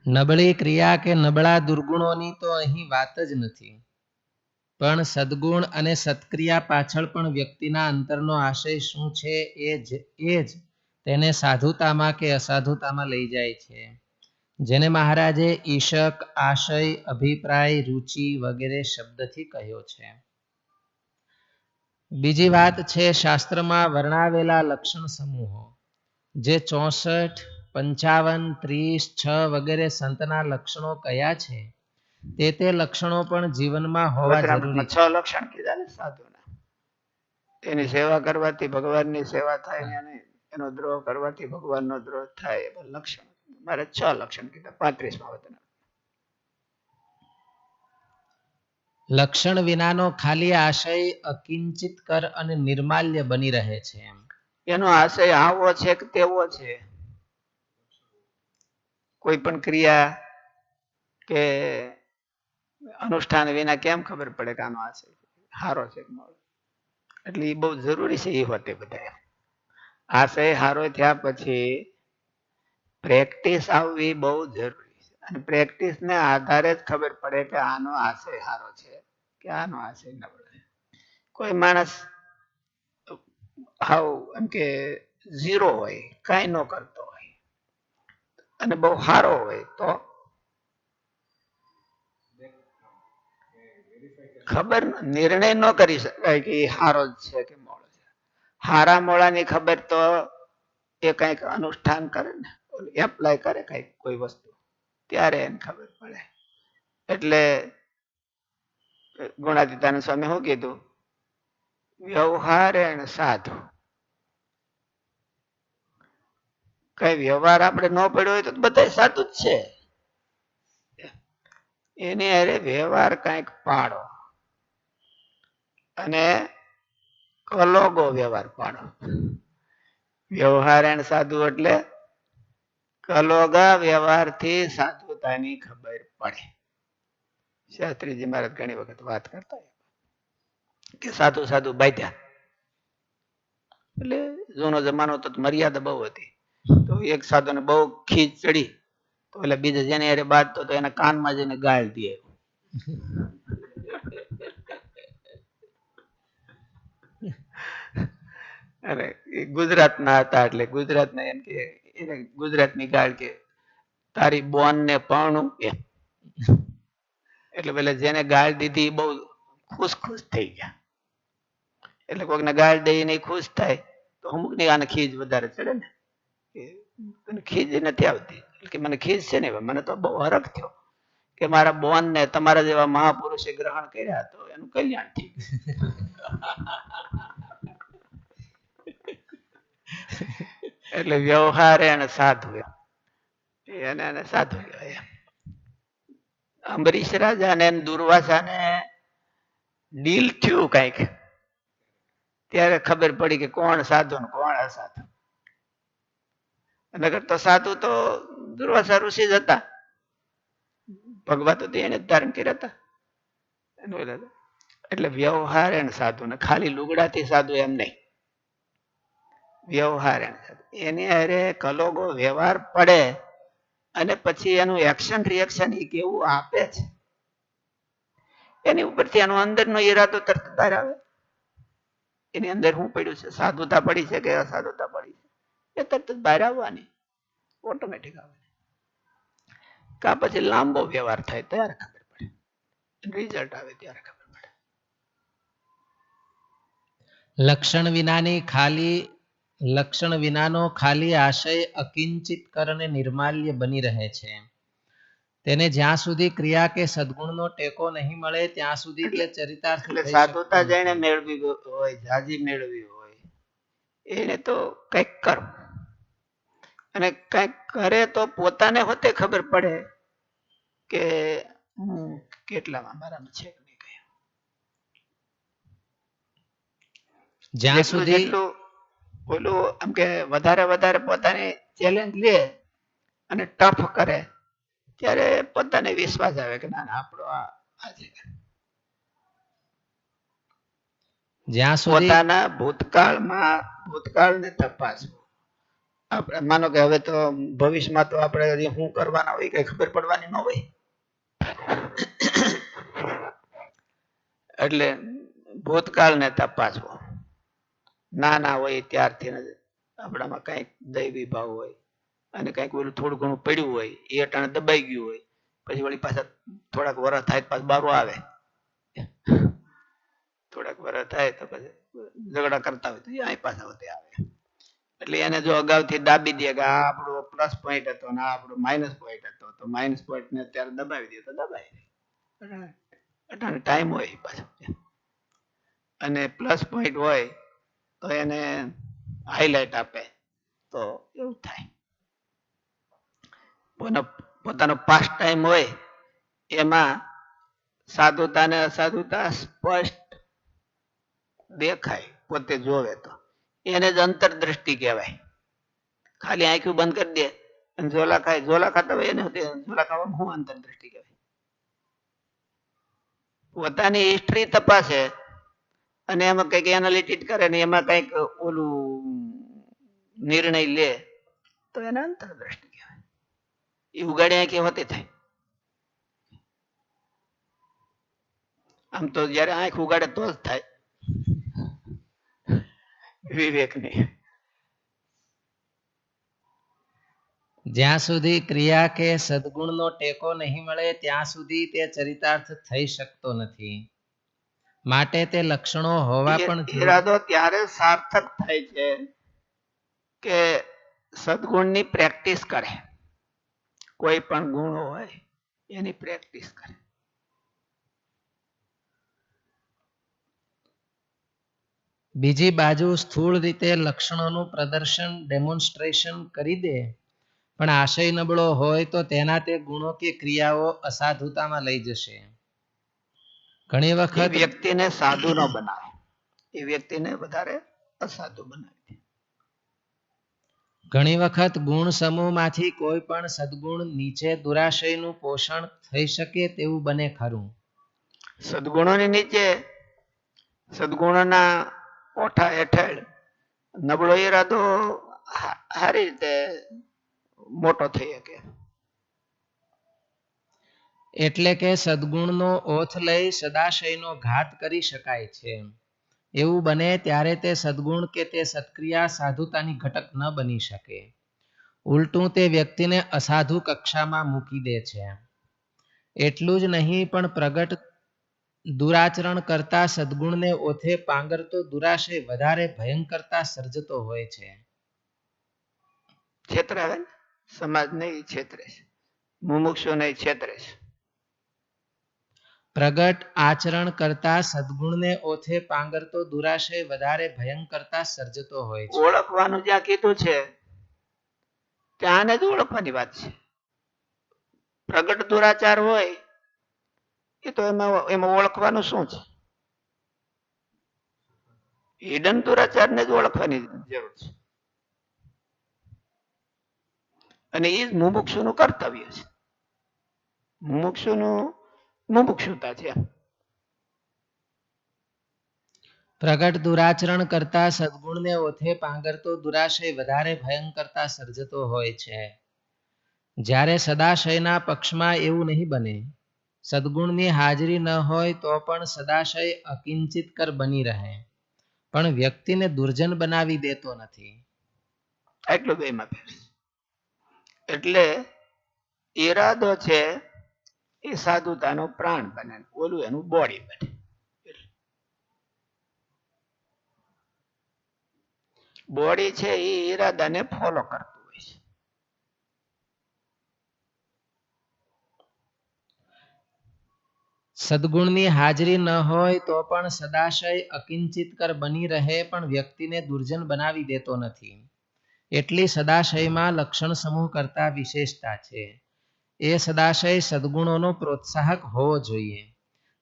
નબળી ક્રિયા કે નબળા દુર્ગુણોની તો અહીં વાત જ નથી, પણ સદગુણ અને સત્ક્રિયા પાછળ પણ વ્યક્તિના અંતરનો આશય શું છે એ જ તેને સાધુતામાં કે અસાધુતામાં લઈ જાય છે, જેને મહારાજે ઈશક, આશય, અભિપ્રાય, રુચિ વગેરે શબ્દથી કહ્યો છે. બીજી વાત છે શાસ્ત્રમાં વર્ણવેલા લક્ષણ સમૂહો, જે 64, 55, 30, 6 વગેરે સંતના લક્ષણો કયા છે તે લક્ષણો પણ જીવનમાં હોવા જરૂરી છે. 6 લક્ષણ કીધા ને સાધુના. એની સેવા કરવાથી ભગવાનની સેવા થાય ને એનો દ્રોહ કરવાથી ભગવાનનો દ્રોહ થાય એવા લક્ષણ. મારે 6 લક્ષણ કીધા 35માં વતન. લક્ષણ વિનાનો ખાલી આશય અકિંચિત કર અને નિર્માલ્ય બની રહે છે. એમ એનો આશય આવો છે કે તેવો છે. કોઈ પણ ક્રિયા કે અનુષ્ઠાન વિના કેમ ખબર પડે કે આનો આશય હારો છે કે મોળો? એટલે એ બહુ જરૂરી છે. એ હોતે બધા આશય હારો થયા પછી પ્રેક્ટિસ આવવી બહુ જરૂરી છે. અને પ્રેક્ટિસ ને આધારે જ ખબર પડે કે આનો આશય હારો છે કે આનો આશય નબળો છે. કોઈ માણસ હાવ એમ કે ઝીરો હોય, કઈ ન કરતો હોય અને બહુ હારો હોય તો ખબર નિર્ણય ન કરી શકાય કે એ હારો જ છે કે મોળો છે. હારા મોળાની ખબર તો એ કઈક અનુષ્ઠાન કરે ને, એપ્લાય કરે કઈક કોઈ વસ્તુ, ત્યારે એને ખબર પડે. એટલે ગુણાતીતાનંદ સ્વામી શું કીધું? વ્યવહાર અને સાધુ. કઈ વ્યવહાર આપણે ન પડ્યો હોય તો બધા સાધુ જ છે. એની અરે વ્યવહાર કઈક પાડો અને કલોગો વ્યવહાર પાડો. વ્યવહાર અને સાધુ એટલે કલોગા વ્યવહારથી સાધુતાની ખબર પડે. શાસ્ત્રીજી મહારાજ ઘણી વખત વાત કરતા કે સાધુ સાધુ બાંધ્યા. એટલે જૂનો જમાનો તો મર્યાદા બહુ હતી. તો એક સાધુને બહુ ખીજ ચડી તો એટલે બીજા જેને અરે બાંધતો તો એના કાનમાં જઈને ગાળ દે. અરે એ ગુજરાતના હતા એટલે ગુજરાતના એમ કે એને ગુજરાતની ગાળ કે તારી બોન ને પરણું એમ. એટલે પેલા જેને ગાળ દીધી બહુ ખુશ થઈ ગયા. એટલે કોઈકને ગાળ દઈને ખુશ થાય તો અમુક ની આને ખીજ વધારે ચડે ને, ખીજ નથી આવતી. એટલે મને ખીજ છે ને, મને તો બહુ હરખ થયો કે મારા બોન ને તમારા જેવા મહાપુરુષે ગ્રહણ કર્યા તો એનું કલ્યાણ થયું. એટલે વ્યવહાર અને સાધુ એને સાધુ કહેવાય. અંબરીશ રાજા ને દુર્વાસા ને ડીલ થયું કઈક, ત્યારે ખબર પડી કે કોણ સાધુ ને કોણ અસાધુ. નગર તો સાધુ તો દુર્વાસા ઋષિ જ હતા. ભગવા તો એને જ ધારણ કર્યા હતા. એટલે વ્યવહાર એને સાધુ ને ખાલી લુગડાથી સાધુ એમ નહીં. વ્યવહાર એની અરે કલોગો વ્યવહાર પડે અને પછી એનું એક્શન રિએક્શન એ કેવું આપે છે એની ઉપરથી એનો અંદરનો ઈરાદો તરત બહાર આવે. એની અંદર શું પડ્યું છે, સાધુતા પડી છે કે અસાધુતા પડી છે, એ તરત જ બહાર આવવાની ઓટોમેટિક આવે. કા પછી લાંબો વ્યવહાર થાય ત્યારે ખબર પડે, રિઝલ્ટ આવે ત્યારે ખબર પડે. લક્ષણ વિનાનો ખાલી આશય અકિંચિત કર અને નિર્માલ્ય બની રહે છે. તેને જ્યાં સુધી ક્રિયા કે સદગુણનો ટેકો નહીં મળે ત્યાં સુધી તે ચરિતાર્થ એટલે સાધુતા જેને મેળવી હોય, જાજી મેળવી હોય, એને તો કઈક કરો અને કઈક કરે તો પોતાને હોતે ખબર પડે કે કેટલામાં મારામાં છે કે નહીં. જ્યાં સુધી ઓલું એમ કે વધારે પોતાની ચેલેન્જ લે અને ટફ કરે ત્યારે પોતાને વિશ્વાસ આવે કે ના આપણો આ છે. જ્યાં સુધી પોતાના ભૂતકાળને તપાસવું. આપણે માનો કે હવે તો ભવિષ્યમાં તો આપણે શું કરવાના હોય કઈ ખબર પડવાની ન હોય. એટલે ભૂતકાળને તપાસવો. નાના હોય ત્યારથી આપણામાં કઈક દૈવી ભાવ હોય અને કઈક ઓલું થોડું ઘણું પડ્યું હોય એ અટાણે દબાઈ ગયું હોય, પછી વળી પાછા થોડાક વર્ષ થાય પાછું બારો આવે, થોડાક વર્ષ થાય તો પછી ઝઘડા કરતા હોય તો અહીં પાછા વધે આવે. એટલે એને જો અગાઉથી દાબી દે કે આ આપણો પ્લસ પોઈન્ટ હતો ને આ આપણો માઇનસ પોઈન્ટ હતો, તો માઇનસ પોઈન્ટ ને અત્યારે દબાવી દે તો દબાઈ દે. અટાણે ટાઈમ હોય પાછો અને પ્લસ પોઈન્ટ હોય તો એને હાઇલાઇટ આપે તો એવું થાય. પોતાનો પાસ્ટ ટાઈમ હોય એમાં સાધુતા ને અસાધુતા સ્પષ્ટ દેખાય, પોતે જોવે તો એને જ અંતરદ્રષ્ટિ કહેવાય. ખાલી આંખું બંધ કરી દે અને ઝોલા ખાતા હોય એને ઝોલા ખાવામાં શું અંતરદ્રષ્ટિ કહેવાય? પોતાની હિસ્ટ્રી તપાસે અને એમાં કઈક એનાલિટિક કરે ને એમાં કઈક ઓલું નિર્ણય લે તો એને અંતરદ્રષ્ટિ કહેવાય. એ ઉગાડી આંખે હોતી થાય. આમ તો જયારે આંખ ઉગાડે તો જ થાય વિવેકની. જ્યાં સુધી ક્રિયા કે સદગુણનો ટેકો નહીં મળે ત્યાં સુધી તે ચરિતાર્થ થઈ શકતો નથી. માટે તે લક્ષણો હોવા પણ ઈરાદો ત્યારે સાર્થક થાય છે કે સદગુણની પ્રેક્ટિસ કરે. કોઈ પણ ગુણ હોય એની પ્રેક્ટિસ કરે. બીજી બાજુ સ્થૂળ રીતે લક્ષણોનું પ્રદર્શન ડેમોન્સ્ટ્રેશન કરી દે પણ આશય નબળો હોય તો તેના તે ગુણો કે ક્રિયાઓ અસાધુતામાં લઈ જશે. ઘણી વખત વ્યક્તિને સાધુ ન બનાવે, એ વ્યક્તિને વધારે અસાધુ બનાવે. ઘણી વખત ગુણ સમૂહમાંથી કોઈ પણ સદગુણ નીચે દુરાશયનું પોષણ થઈ શકે તેવું બને ખરું. સદગુણોની નીચે સદગુણોના ઓઠા હેઠળ નબળો ઈરાદો સારી રીતે મોટો થઈ શકે. એટલે કે સદગુણનો ઓથ લઈ સદાશયનો ઘાત કરી શકાય છે. એવું બને ત્યારે તે સદગુણ કે તે સત્ક્રિયા સાધુતાની ઘટક ન બની શકે. ઉલટું તે વ્યક્તિને અસાધુ કક્ષામાં મૂકી દે છે. એટલું જ નહીં પણ પ્રગટ દુરાચરણ કરતા સદગુણને ઓથે પાંગરતો દુરાશય વધારે ભયંકરતા સર્જતો હોય છે. છેતરાવે ને, સમાજ નહીં છેતરે છે, મુમુક્ષુ નહીં છેતરે છે. પ્રગટ આચરણ કરતા સદગુણને ઓથે પાંગરતો દુરાશય વધારે ભયંકરતા સર્જતો હોય છે. ઓળખવાનું જ્યાં કીધું છે ત્યાં જ ઓળખવાની વાત છે. પ્રગટ દુરાચાર હોય એ તો એમાં ઓળખવાનું શું છે? હિડન દુરાચારને જ ઓળખવાની જરૂર છે. અને એ જ મુમુક્ષુનું કર્તવ્ય છે. મુમુક્ષુનું મુમુક્ષુતા છે. પ્રગટ દુરાચરણ કરતા સદગુણને ઓથે પાંગરતો દુરાશય વધારે ભયંકરતા સર્જતો હોય છે. જ્યારે સદાશયના પક્ષમાં એવું નહીં બને. સદગુણની હાજરી ન હોય તો પણ સદાશય અકિંચિતકર બની રહે પણ વ્યક્તિને દુર્જન બનાવી દેતો નથી. એટલું બેમાં ફેર. એટલે ઈરાદો છે એ સાધુતાનો પ્રાણ બને, ઓલું એનું બોડી બને. બોડી છે એ ઈરાદાને ફોલો કરતું હોય છે. સદગુણની હાજરી ન હોય તો પણ સદાશય અકિંચિતકર બની રહે પણ વ્યક્તિને દુર્જન બનાવી દેતો નથી. એટલી સદાશયમાં લક્ષણ સમૂહ કરતા વિશેષતા છે. એ સદાશય સદગુણોનો પ્રોત્સાહક હોવો જોઈએ.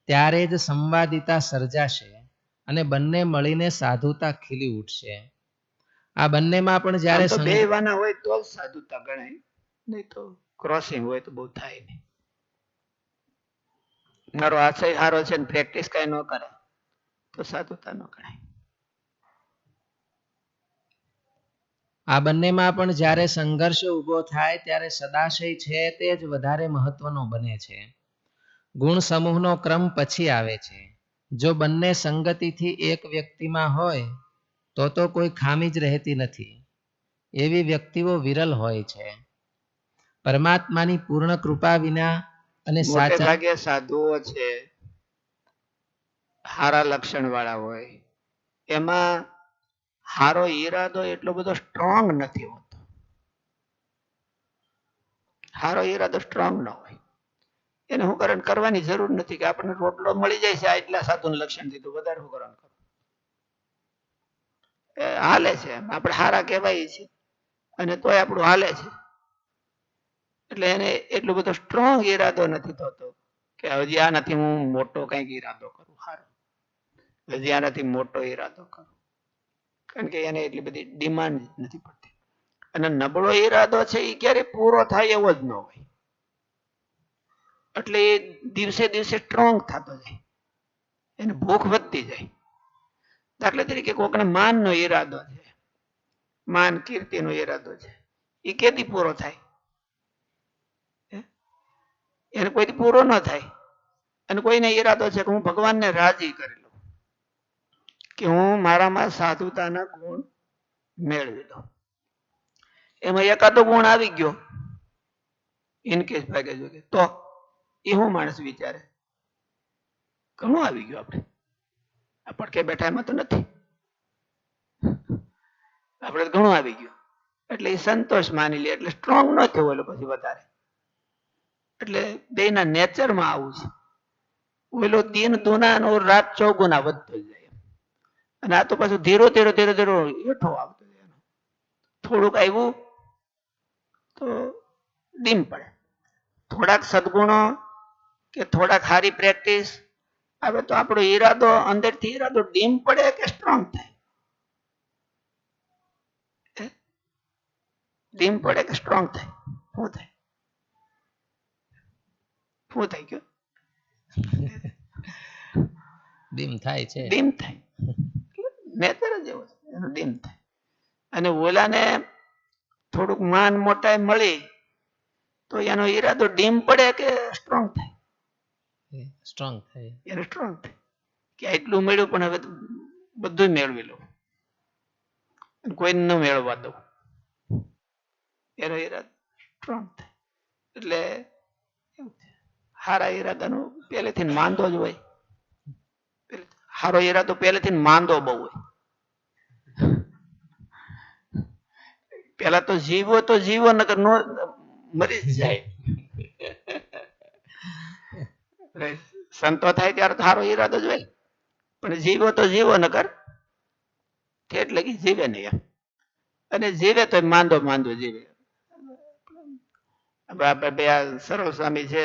ત્યારે જ સંવાદિતા સર્જાશે અને બંને મળીને સાધુતા ખીલી ઉઠશે. આ બંનેમાં પણ જ્યારે બે વાના હોય તો જ સાધુતા ગણાય, નહીં તો ક્રોસિંગ હોય તો બહુ થાય નહીં. મારો આશય સારો છે ને પ્રેક્ટિસ કઈ ન કરે તો સાધુતા ન ગણાય. આ બંનેમાં પણ જ્યારે સંઘર્ષ ઊભો થાય ત્યારે સદાશય છે તે જ વધારે મહત્વનો બને છે. ગુણ સમૂહનો ક્રમ પછી આવે છે. જો બંને સંગતિથી એક વ્યક્તિમાં હોય તો કોઈ ખામી જ રહેતી નથી. એવી વ્યક્તિઓ વિરલ હોય છે. પરમાત્માની પૂર્ણ કૃપા વિના અને મોટે ભાગે સાધુઓ છે હારા લક્ષણ વાળા હોય એમાં હારો ઈરાદો એટલો બધો સ્ટ્રોંગ નથી હોતો. હારો ઈરાદો સ્ટ્રોંગ ન હોય એને હું કરવાની જરૂર નથી કે આપણને રોટલો મળી જાય છે એટલા સાધુનું લક્ષણ થી તો વધારે હું કરવાનું હાલે છે. આપણે હારા કહેવાય છે અને તોય આપણું હાલે છે. એટલે એને એટલો બધો સ્ટ્રોંગ ઈરાદો નથી થતો કે હજી આનાથી હું મોટો કઈક ઈરાદો કરું, સારો હજી આનાથી મોટો ઈરાદો કરું, કારણ કે એને એટલી બધી ડિમાન્ડ નથી પડતી. અને નબળો ઈરાદો છે એ ક્યારે પૂરો થાય એવો જ ન હોય, એટલે એ દિવસે દિવસે સ્ટ્રોંગ થતો જાય, એને ભૂખ વધતી જાય. દાખલા તરીકે કોકને માનનો ઈરાદો છે, માન કીર્તિનો ઈરાદો છે, એ કેદી પૂરો થાય? એને કોઈથી પૂરો ન થાય. અને કોઈને ઈરાદો છે કે હું ભગવાનને રાજી કરી લઉં, કે હું મારામાં સાધુતાના ગુણ મેળવી લઉં. એમાં એકાદો ગુણ આવી ગયો ઇનકેસ ભાગે જોગે તો એ હું માણસ વિચારે ઘણું આવી ગયું, આપણે પડકે બેઠા એમાં તો નથી, આપણે ઘણું આવી ગયું એટલે એ સંતોષ માની લે, એટલે સ્ટ્રોંગ ન થયો ઓલો પછી વધારે. એટલે બેના નેચરમાં આવું છે, ઓલો દિન દુના નો રાત ચોગુના વધતો જાય, અને આ તો પાછું ધીરો ધીરો ધીરો ધીરો હેઠો આવતો જાય. થોડુંક આવ્યું તો ડીમ પડે, થોડાક સદગુણો કે થોડાક સારી પ્રેક્ટિસ આવે તો આપણો ઈરાદો અંદરથી ઈરાદો ડીમ પડે કે સ્ટ્રોંગ થાય? ડીમ પડે કે સ્ટ્રોંગ થાય? શું થાય? શું થાય ગયું? ડીમ થાય છે, ડીમ થાય, નેચર જ એવો છે, એનો ડીમ થાય. અને ઓલાને થોડુંક માન મોટાઈ મળી તો એનો ઈરાદો ડીમ પડે કે સ્ટ્રોંગ થાય? સ્ટ્રોંગ થાય. એને સ્ટ્રોંગ થાય કે એટલું મળ્યું પણ હવે બધું મેળવી લઉં, કોઈને ન મેળવવા દઉં, એનો ઈરાદો સ્ટ્રોંગ થાય. એટલે સારા ઈરાદાનું પહેલેથી માંદો જ હોય, સારો ઈરાદો પહેલેથી માંદો બહુ હોય. પેલા તો જીવો નકર નો મરી જ જાય. સંતો થાય ત્યારે સારો ઈરાદો જ હોય, પણ જીવો નકર ઠેઠ લગી જીવે નહીં એમ. અને જીવે તો માંદો માંદો જીવે. આપણે બે સરળ સ્વામી છે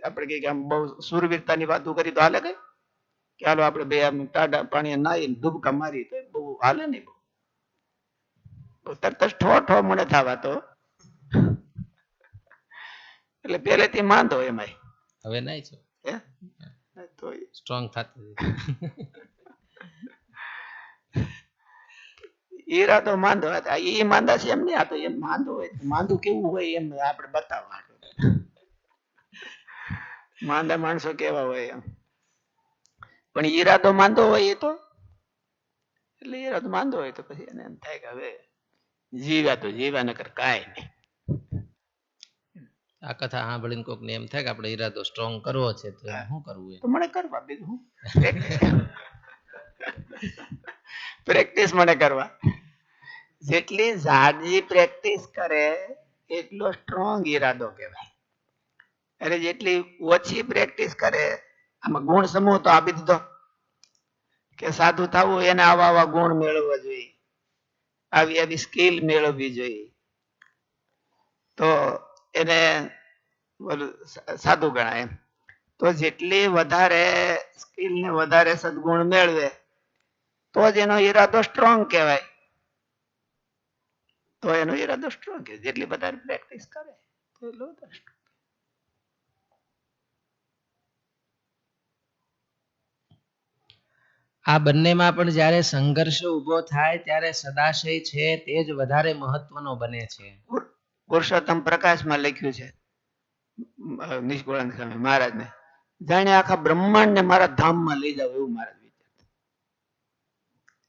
આપણે કઈ આમ બહુ સુરવીરતાની વાતો કરી તો હાલે કઈ? કે હાલો આપણે બે આમ ટાઢા પાણી નાહી ડૂબકા મારી તો બહુ હાલે નહીં, તરત જ ઠો મને થવા તો. એટલે પહેલેથી માંદો એમાં. હવે નહીં છો, તો સ્ટ્રોંગ થતું ઈરાદો માંદો હતા, એ માંદા છે એમ નહીં, આ તો એમ માંદો હોય. માંદું કેવું હોય એમ આપણે બતાવવા, માંદા માણસો કેવા હોય એમ. પણ ઈરાદો માંદો હોય એ તો, એટલે ઈરાદો માંદો હોય તો પછી એને એમ થાય કે હવે જીવ્યા તો જીવ્યા નકર કાંઈ નહીં. આ કથા સાંભળીને કોક ને એમ થાય કે આપણે ઈરાદો સ્ટ્રોંગ કરવો છે તો શું કરવું? તો મને કરવા, બીજું પ્રેક્ટિસ મને કરવા. જેટલી ઝાડજી પ્રેક્ટિસ કરે એટલો સ્ટ્રોંગ ઈરાદો કહેવાય. અરે જેટલી ઓછી પ્રેક્ટિસ કરે, આમાં ગુણ સમૂહ તો આપી દીધો કે સાધુ થવું એને આવા આવા ગુણ મેળવવા જોઈએ, આવી આવી સ્કિલ મેળવવી જોઈએ, તો એને સાધુ ગણાય એમ. તો જેટલી વધારે સ્કિલ ને વધારે સદગુણ મેળવે તો જ એનો ઈરાદો સ્ટ્રોંગ કહેવાય. તો એનો ઈરાદો સ્ટ્રોંગ કહેવાય. જેટલી વધારે પ્રેક્ટિસ કરે તો એટલો વધારે સ્ટ્રોંગ. આ બંનેમાં પણ જ્યારે સંઘર્ષ ઉભો થાય ત્યારે સદાશય છે તે જ વધારે મહત્વનો બને છે. પુરુષોત્તમ પ્રકાશમાં લખ્યું છે નિષ્કુળાનંદ સ્વામી મહારાજને, જાણે આખા બ્રહ્માંડ ને મારા ધામમાં લઈ જાવ એવું મહારાજ વિચારતા.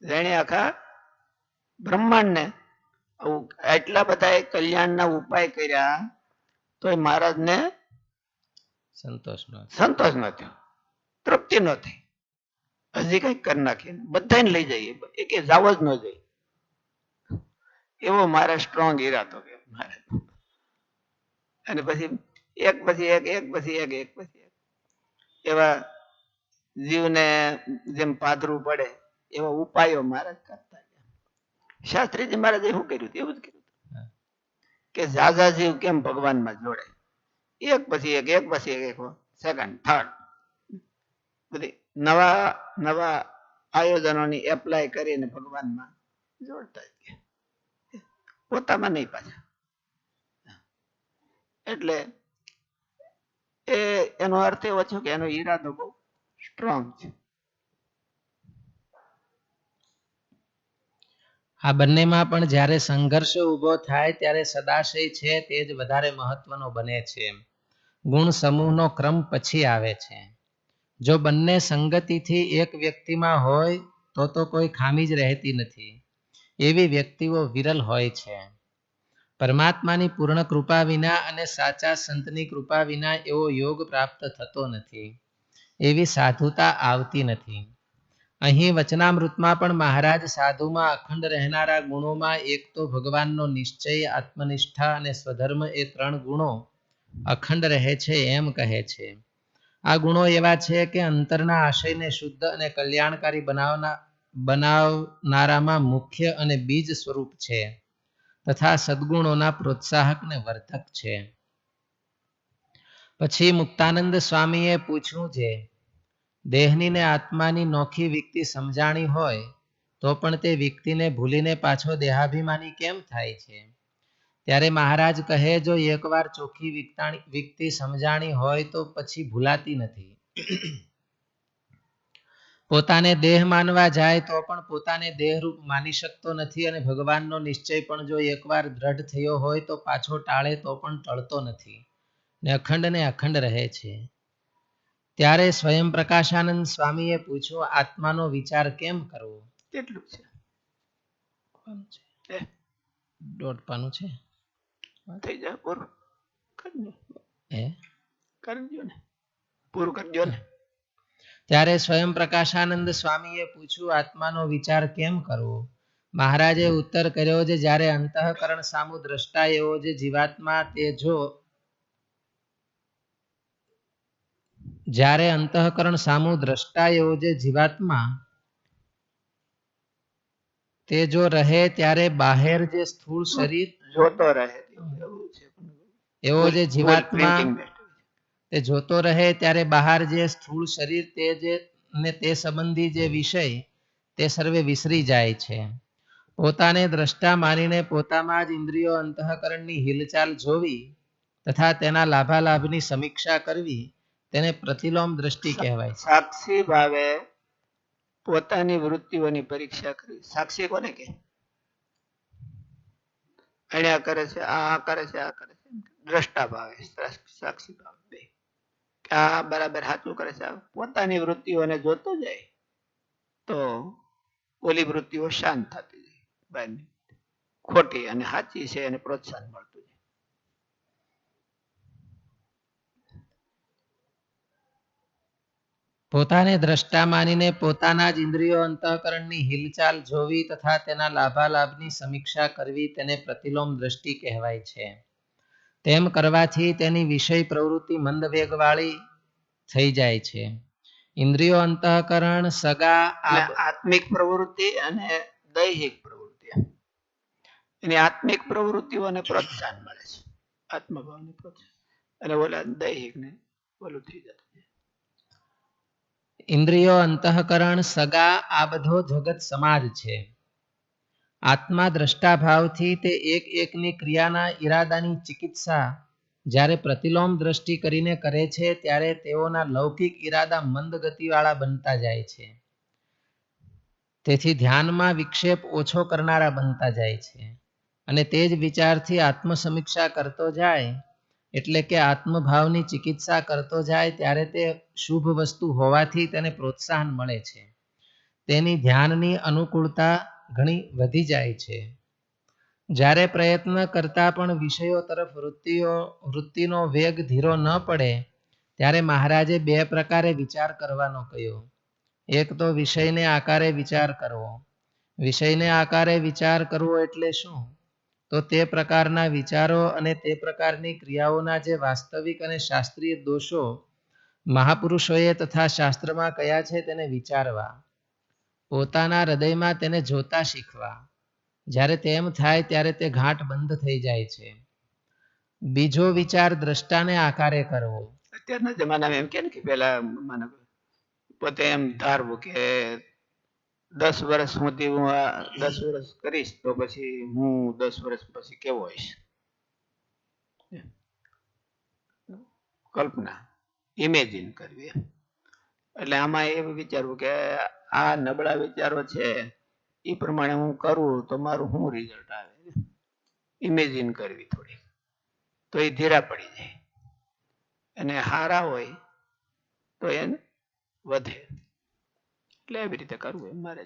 જાણે આખા બ્રહ્માંડ ને એટલા બધા કલ્યાણના ઉપાય કર્યા તો મહારાજને સંતોષ ન થયો, તૃપ્તિ ન થઈ. હજી કઈક કરી નાખીએ, બધાને લઈ જઈએ, એક જાવ જ ન જાય એવો મારા સ્ટ્રોંગ ઈરાદો કે મારે. અને પછી એક પછી એક એવા જીવને જેમ પાધરું પડે એવા ઉપાયો મહારાજ કરતા ગયા. શાસ્ત્રીજી મહારાજે શું કર્યું હતું? એવું જ કર્યું હા. કે ઝાઝા જીવ કેમ ભગવાનમાં જોડે, એક પછી એક પછી એક સેકન્ડ થર્ડ બધી નવા નવા આયોજનોની એપ્લાય કરીને ભગવાનમાં જોડતા જ ગયા, પોતામાં નહીં પાછા. એટલે એનો અર્થ એવો છે કે એનો ઈરાદો બહુ સ્ટ્રોંગ છે. આ બંનેમાં પણ જ્યારે સંઘર્ષ ઊભો થાય ત્યારે સદાશય છે તે જ વધારે મહત્વનો બને છે. ગુણ સમૂહનો ક્રમ પછી આવે છે. જો બંને સંગતિથી એક વ્યક્તિમાં હોય તો કોઈ ખામી જ રહેતી નથી. એવી વ્યક્તિઓ વિરલ હોય છે. પરમાત્માની પૂર્ણ કૃપા વિના અને સાચા સંતની કૃપા વિના એવો યોગ પ્રાપ્ત થતો નથી. એવી સાધુતા આવતી નથી. અહીં વચનામૃતમાં પણ મહારાજ સાધુમાં અખંડ રહેનારા ગુણોમાં એક તો ભગવાનનો નિશ્ચય, આત્મનિષ્ઠા અને સ્વધર્મ એ 3 ગુણો અખંડ રહે છે એમ કહે છે. આ ગુણો એવા છે કે અંતરના આશયને શુદ્ધ અને કલ્યાણકારી બનાવનારામાં મુખ્ય અને બીજ સ્વરૂપ છે તથા સદ્ગુણોના પ્રોત્સાહક ને વર્ધક છે. પછી મુક્તાનંદ સ્વામીએ પૂછ્યું છે, દેહની ને આત્માની નોખી વ્યક્તિ સમજાણી હોય તો પણ તે વ્યક્તિને ભૂલીને પાછો દેહાભિમાની કેમ થાય છે? ત્યારે મહારાજ કહે, જો એકવાર ચોખ્ખી વ્યક્તિ સમજાણી હોય તો પછી ભૂલાતી નથી. પોતાને દેહ માનવા જાય તો પણ પોતાને દેહરૂપ માની શકતો નથી અને ભગવાનનો નિશ્ચય પણ જો એકવાર દ્રઢ થયો હોય તો પાછો ટાળે તો પણ ટળતો નથી ને અખંડ રહે છે. ત્યારે સ્વયં પ્રકાશાનંદ સ્વામીએ પૂછ્યું, આત્માનો વિચાર કેમ કરવો? કેટલું છે? 1.5 પાનું છે. થઈ જાય પૂરું કરજો. કરજો ને, પૂરું કરજો ને. ત્યારે સ્વયં પ્રકાશાનંદ સ્વામીએ પૂછ્યું, આત્માનો વિચાર કેમ કરવો? મહારાજે ઉત્તર કર્યો છે, જ્યારે અંતઃકરણ સામુ દ્રષ્ટા એવો જે જીવાત્મા તે જો જ્યારે અંતઃકરણ સામુ દ્રષ્ટા એવો જે જીવાત્મા તે જો રહે ત્યારે બહાર જે સ્થૂળ શરીર જોતો રહે એવો જે જીવાત્મા તે જોતો રહે ત્યારે બહાર જે સ્થૂળ શરીર તે સંબંધી જે વિષય તે સર્વે વિસરી જાય છે. પોતાને દ્રષ્ટા માનીને પોતામાં જ ઇન્દ્રિયો અંતઃકરણની હિલચાલ જોવી તથા તેના લાભાલાભની સમીક્ષા કરવી તેને પ્રતિલોમ દ્રષ્ટિ કહેવાય છે. સાક્ષી ભાવે પોતાની વૃત્તિઓની પરીક્ષા કરવી. સાક્ષી કોને કે? અણ્યા કરે છે, આ કરે છે, આ કરે છે. દ્રષ્ટા ભાવે, સાક્ષી ભાવે બે. આ બરાબર સાચું કરે છે. પોતાની વૃત્તિઓને જોતો જાય તો ઓલી વૃત્તિઓ શાંત થતી જાય, ખોટી અને સાચી છે એને પ્રોત્સાહન મળતું જાય. પોતાને દ્રષ્ટા માનીને પોતાના જ ઇન્દ્રિયો અંતઃકરણની હિલચાલ જોવી તથા તેના લાભાલાભની સમીક્ષા કરવી તેને પ્રતિલોમ દ્રષ્ટિ કહેવાય છે. તેમ કરવાથી તેની વિષય પ્રવૃત્તિ મંદ વેગવાળી થઈ જાય છે. ઇન્દ્રિયો અંતઃકરણ સગા આત્મિક પ્રવૃત્તિ અને દૈહિક પ્રવૃત્તિ, એની આત્મિક પ્રવૃત્તિઓને પ્રોત્સાહન મળે છે, આત્મભાવને પ્રોત્સાહન, અને ઓલા દૈહિક ને ઓલું થઈ જતું. ઇન્દ્રિયો અંતઃકરણ સગા આ બધો જગત સમાજ છે. આત્મા દ્રષ્ટા ભાવથી તે એક એકની ક્રિયાના ઈરાદાની ચિકિત્સા જ્યારે પ્રતિલોમ દ્રષ્ટિ કરીને કરે છે ત્યારે તેઓના લૌકિક ઈરાદા મંદ ગતિવાળા બનતા જાય છે. તેથી ધ્યાનમાં વિક્ષેપ ઓછો કરનારા બનતા જાય છે અને તે જ વિચારથી આત્મસમીક્ષા કરતો જાય એટલે કે આત્મભાવની ચિકિત્સા કરતો જાય ત્યારે તે શુભ વસ્તુ હોવાથી તેને પ્રોત્સાહન મળે છે. તેની ધ્યાનની અનુકૂળતા ઘણી વધી જાય છે. જ્યારે પ્રયત્ન કરતા પણ વિષયો તરફ વૃત્તિનો વેગ ધીરો ન પડે ત્યારે મહારાજે 2 પ્રકારે વિચાર કરવાનો કહ્યો. એક તો વિષયને આકારે વિચાર કરવો. વિષયને આકારે વિચાર કરવો એટલે શું? તો તે પ્રકારના વિચારો અને તે પ્રકારની ક્રિયાઓના જે વાસ્તવિક અને શાસ્ત્રીય દોષો મહાપુરુષોએ તથા શાસ્ત્રમાં કયા છે તેને વિચારવા, પોતાના હૃદયમાં તેને જોતા શીખવા જ્યારે તેમ થાય ત્યારે તે ઘાટ બંધ થઈ જાય છે. બીજો વિચાર દ્રષ્ટાને આકારે કરવો. અત્યારના જમાનામાં એમ કે ને કે પેલા મને પોતે એમ ધારવું કે 10 વર્ષ સુધી હું 10 વર્ષ કરીશ તો પછી હું 10 વર્ષ પછી કેવો હોઈશ. કલ્પના ઇમેજિન કરવી. એટલે આમાં એવું વિચારવું કે આ નબળા વિચારો છે એ પ્રમાણે હું કરું તો મારું શું રિઝલ્ટ આવે. ઇમેજિન કરવી થોડી તો એ ધીરા પડી જાય અને હારા હોય તો એને વધે. એટલે એવી રીતે કરવું એમ મારે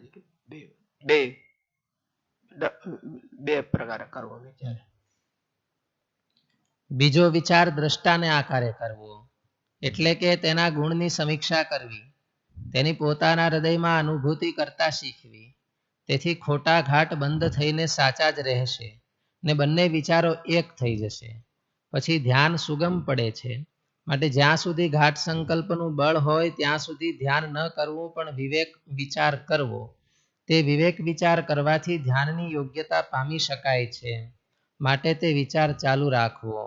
બે પ્રકારે કરવો વિચાર. બીજો વિચાર દ્રષ્ટાને આકારે કરવો એટલે કે તેના ગુણની સમીક્ષા કરવી, તેની પોતાના હૃદયમાં અનુભૂતિ કરતા શીખવી. તેથી ખોટા ઘાટ બંધ થઈને સાચા જ રહેશે ને બંને વિચારો એક થઈ જશે. પછી ધ્યાન સુગમ પડે છે. માટે જ્યાં સુધી ઘાટ સંકલ્પનું બળ હોય ત્યાં સુધી ધ્યાન ન કરવું પણ વિવેક વિચાર કરવો. તે વિવેક વિચાર કરવાથી ધ્યાનની યોગ્યતા પામી શકાય છે. માટે તે વિચાર ચાલુ રાખવો.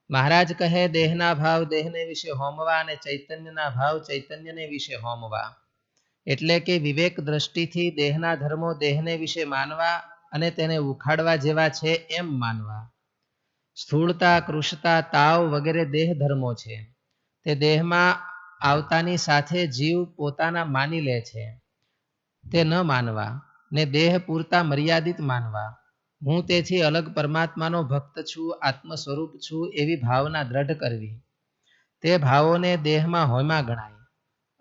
મહારાજ કહે દેહના ભાવ દેહને વિશે હોમવા અને ચૈતન્યના ભાવ ચૈતન્યને વિશે હોમવા. એટલે કે વિવેક દ્રષ્ટિથી દેહના ધર્મો દેહને વિશે માનવા અને તેને ઉખાડવા જેવા છે એમ માનવા. સ્થૂળતા, કૃશતા, તાવ વગેરે દેહ ધર્મો છે. તે દેહમાં આવતાની સાથે જીવ પોતાના માની લે છે તે ન માનવા ને દેહ પૂરતા મર્યાદિત માનવા. હું તેથી અલગ પરમાત્માનો ભક્ત છું, આત્મ સ્વરૂપ છું એવી ભાવના દ્રઢ કરવી. તે ભાવોને દેહમાં હોયમાં ગણાય.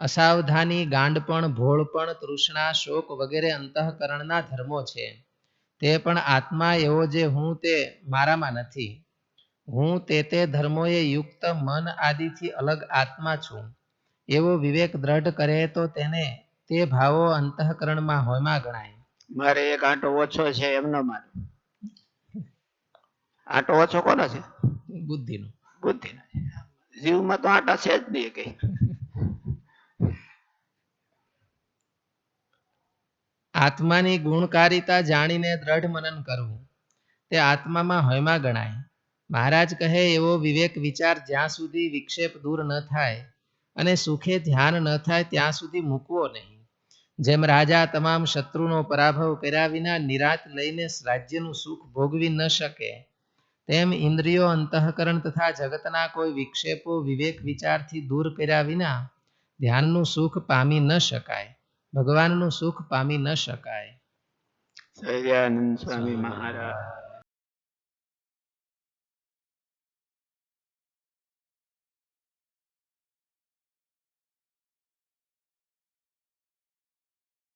અસાવધાની, ગાંડપણ, ભોળપણ, તૃષ્ણા, શોક વગેરે અંતઃકરણના ધર્મો છે. તે પણ આત્મા એવો જે હું તે મારામાં નથી. હું તે ધર્મોએ યુક્ત મન આદિથી અલગ આત્મા છું એવો વિવેક દ્રઢ કરે તો તેને તે ભાવો અંતઃકરણમાં હોયમાં ગણાય. મારે એક આંટો ઓછો છે એમનો માન. આંટો ઓછો કોનો છે? બુદ્ધિનો. બુદ્ધિનો. જીવમાં તો આંટા છે જ નહીં કઈ. આત્માની ગુણકારિતા જાણીને દ્રઢ મનન કરવું તે આત્મામાં હોયમાં ગણાય. મહારાજ કહે એવો વિવેક વિચાર જ્યાં સુધી વિક્ષેપ દૂર ન થાય અને સુખે ધ્યાન ન થાય ત્યાં સુધી મૂકવો નહીં. જેમ રાજા તમામ શત્રુનો પરાભવ કર્યા વિના નિરાત લઈને રાજ્યનું સુખ ભોગવી ન શકે તેમ ઇન્દ્રિયો, અંતઃકરણ તથા જગતના કોઈ વિક્ષેપો વિવેક વિચારથી દૂર કર્યા વિના ધ્યાનનું સુખ પામી ન શકાય, ભગવાનનું સુખ પામી ન શકાય. સહજાનંદ સ્વામી મહારાજ.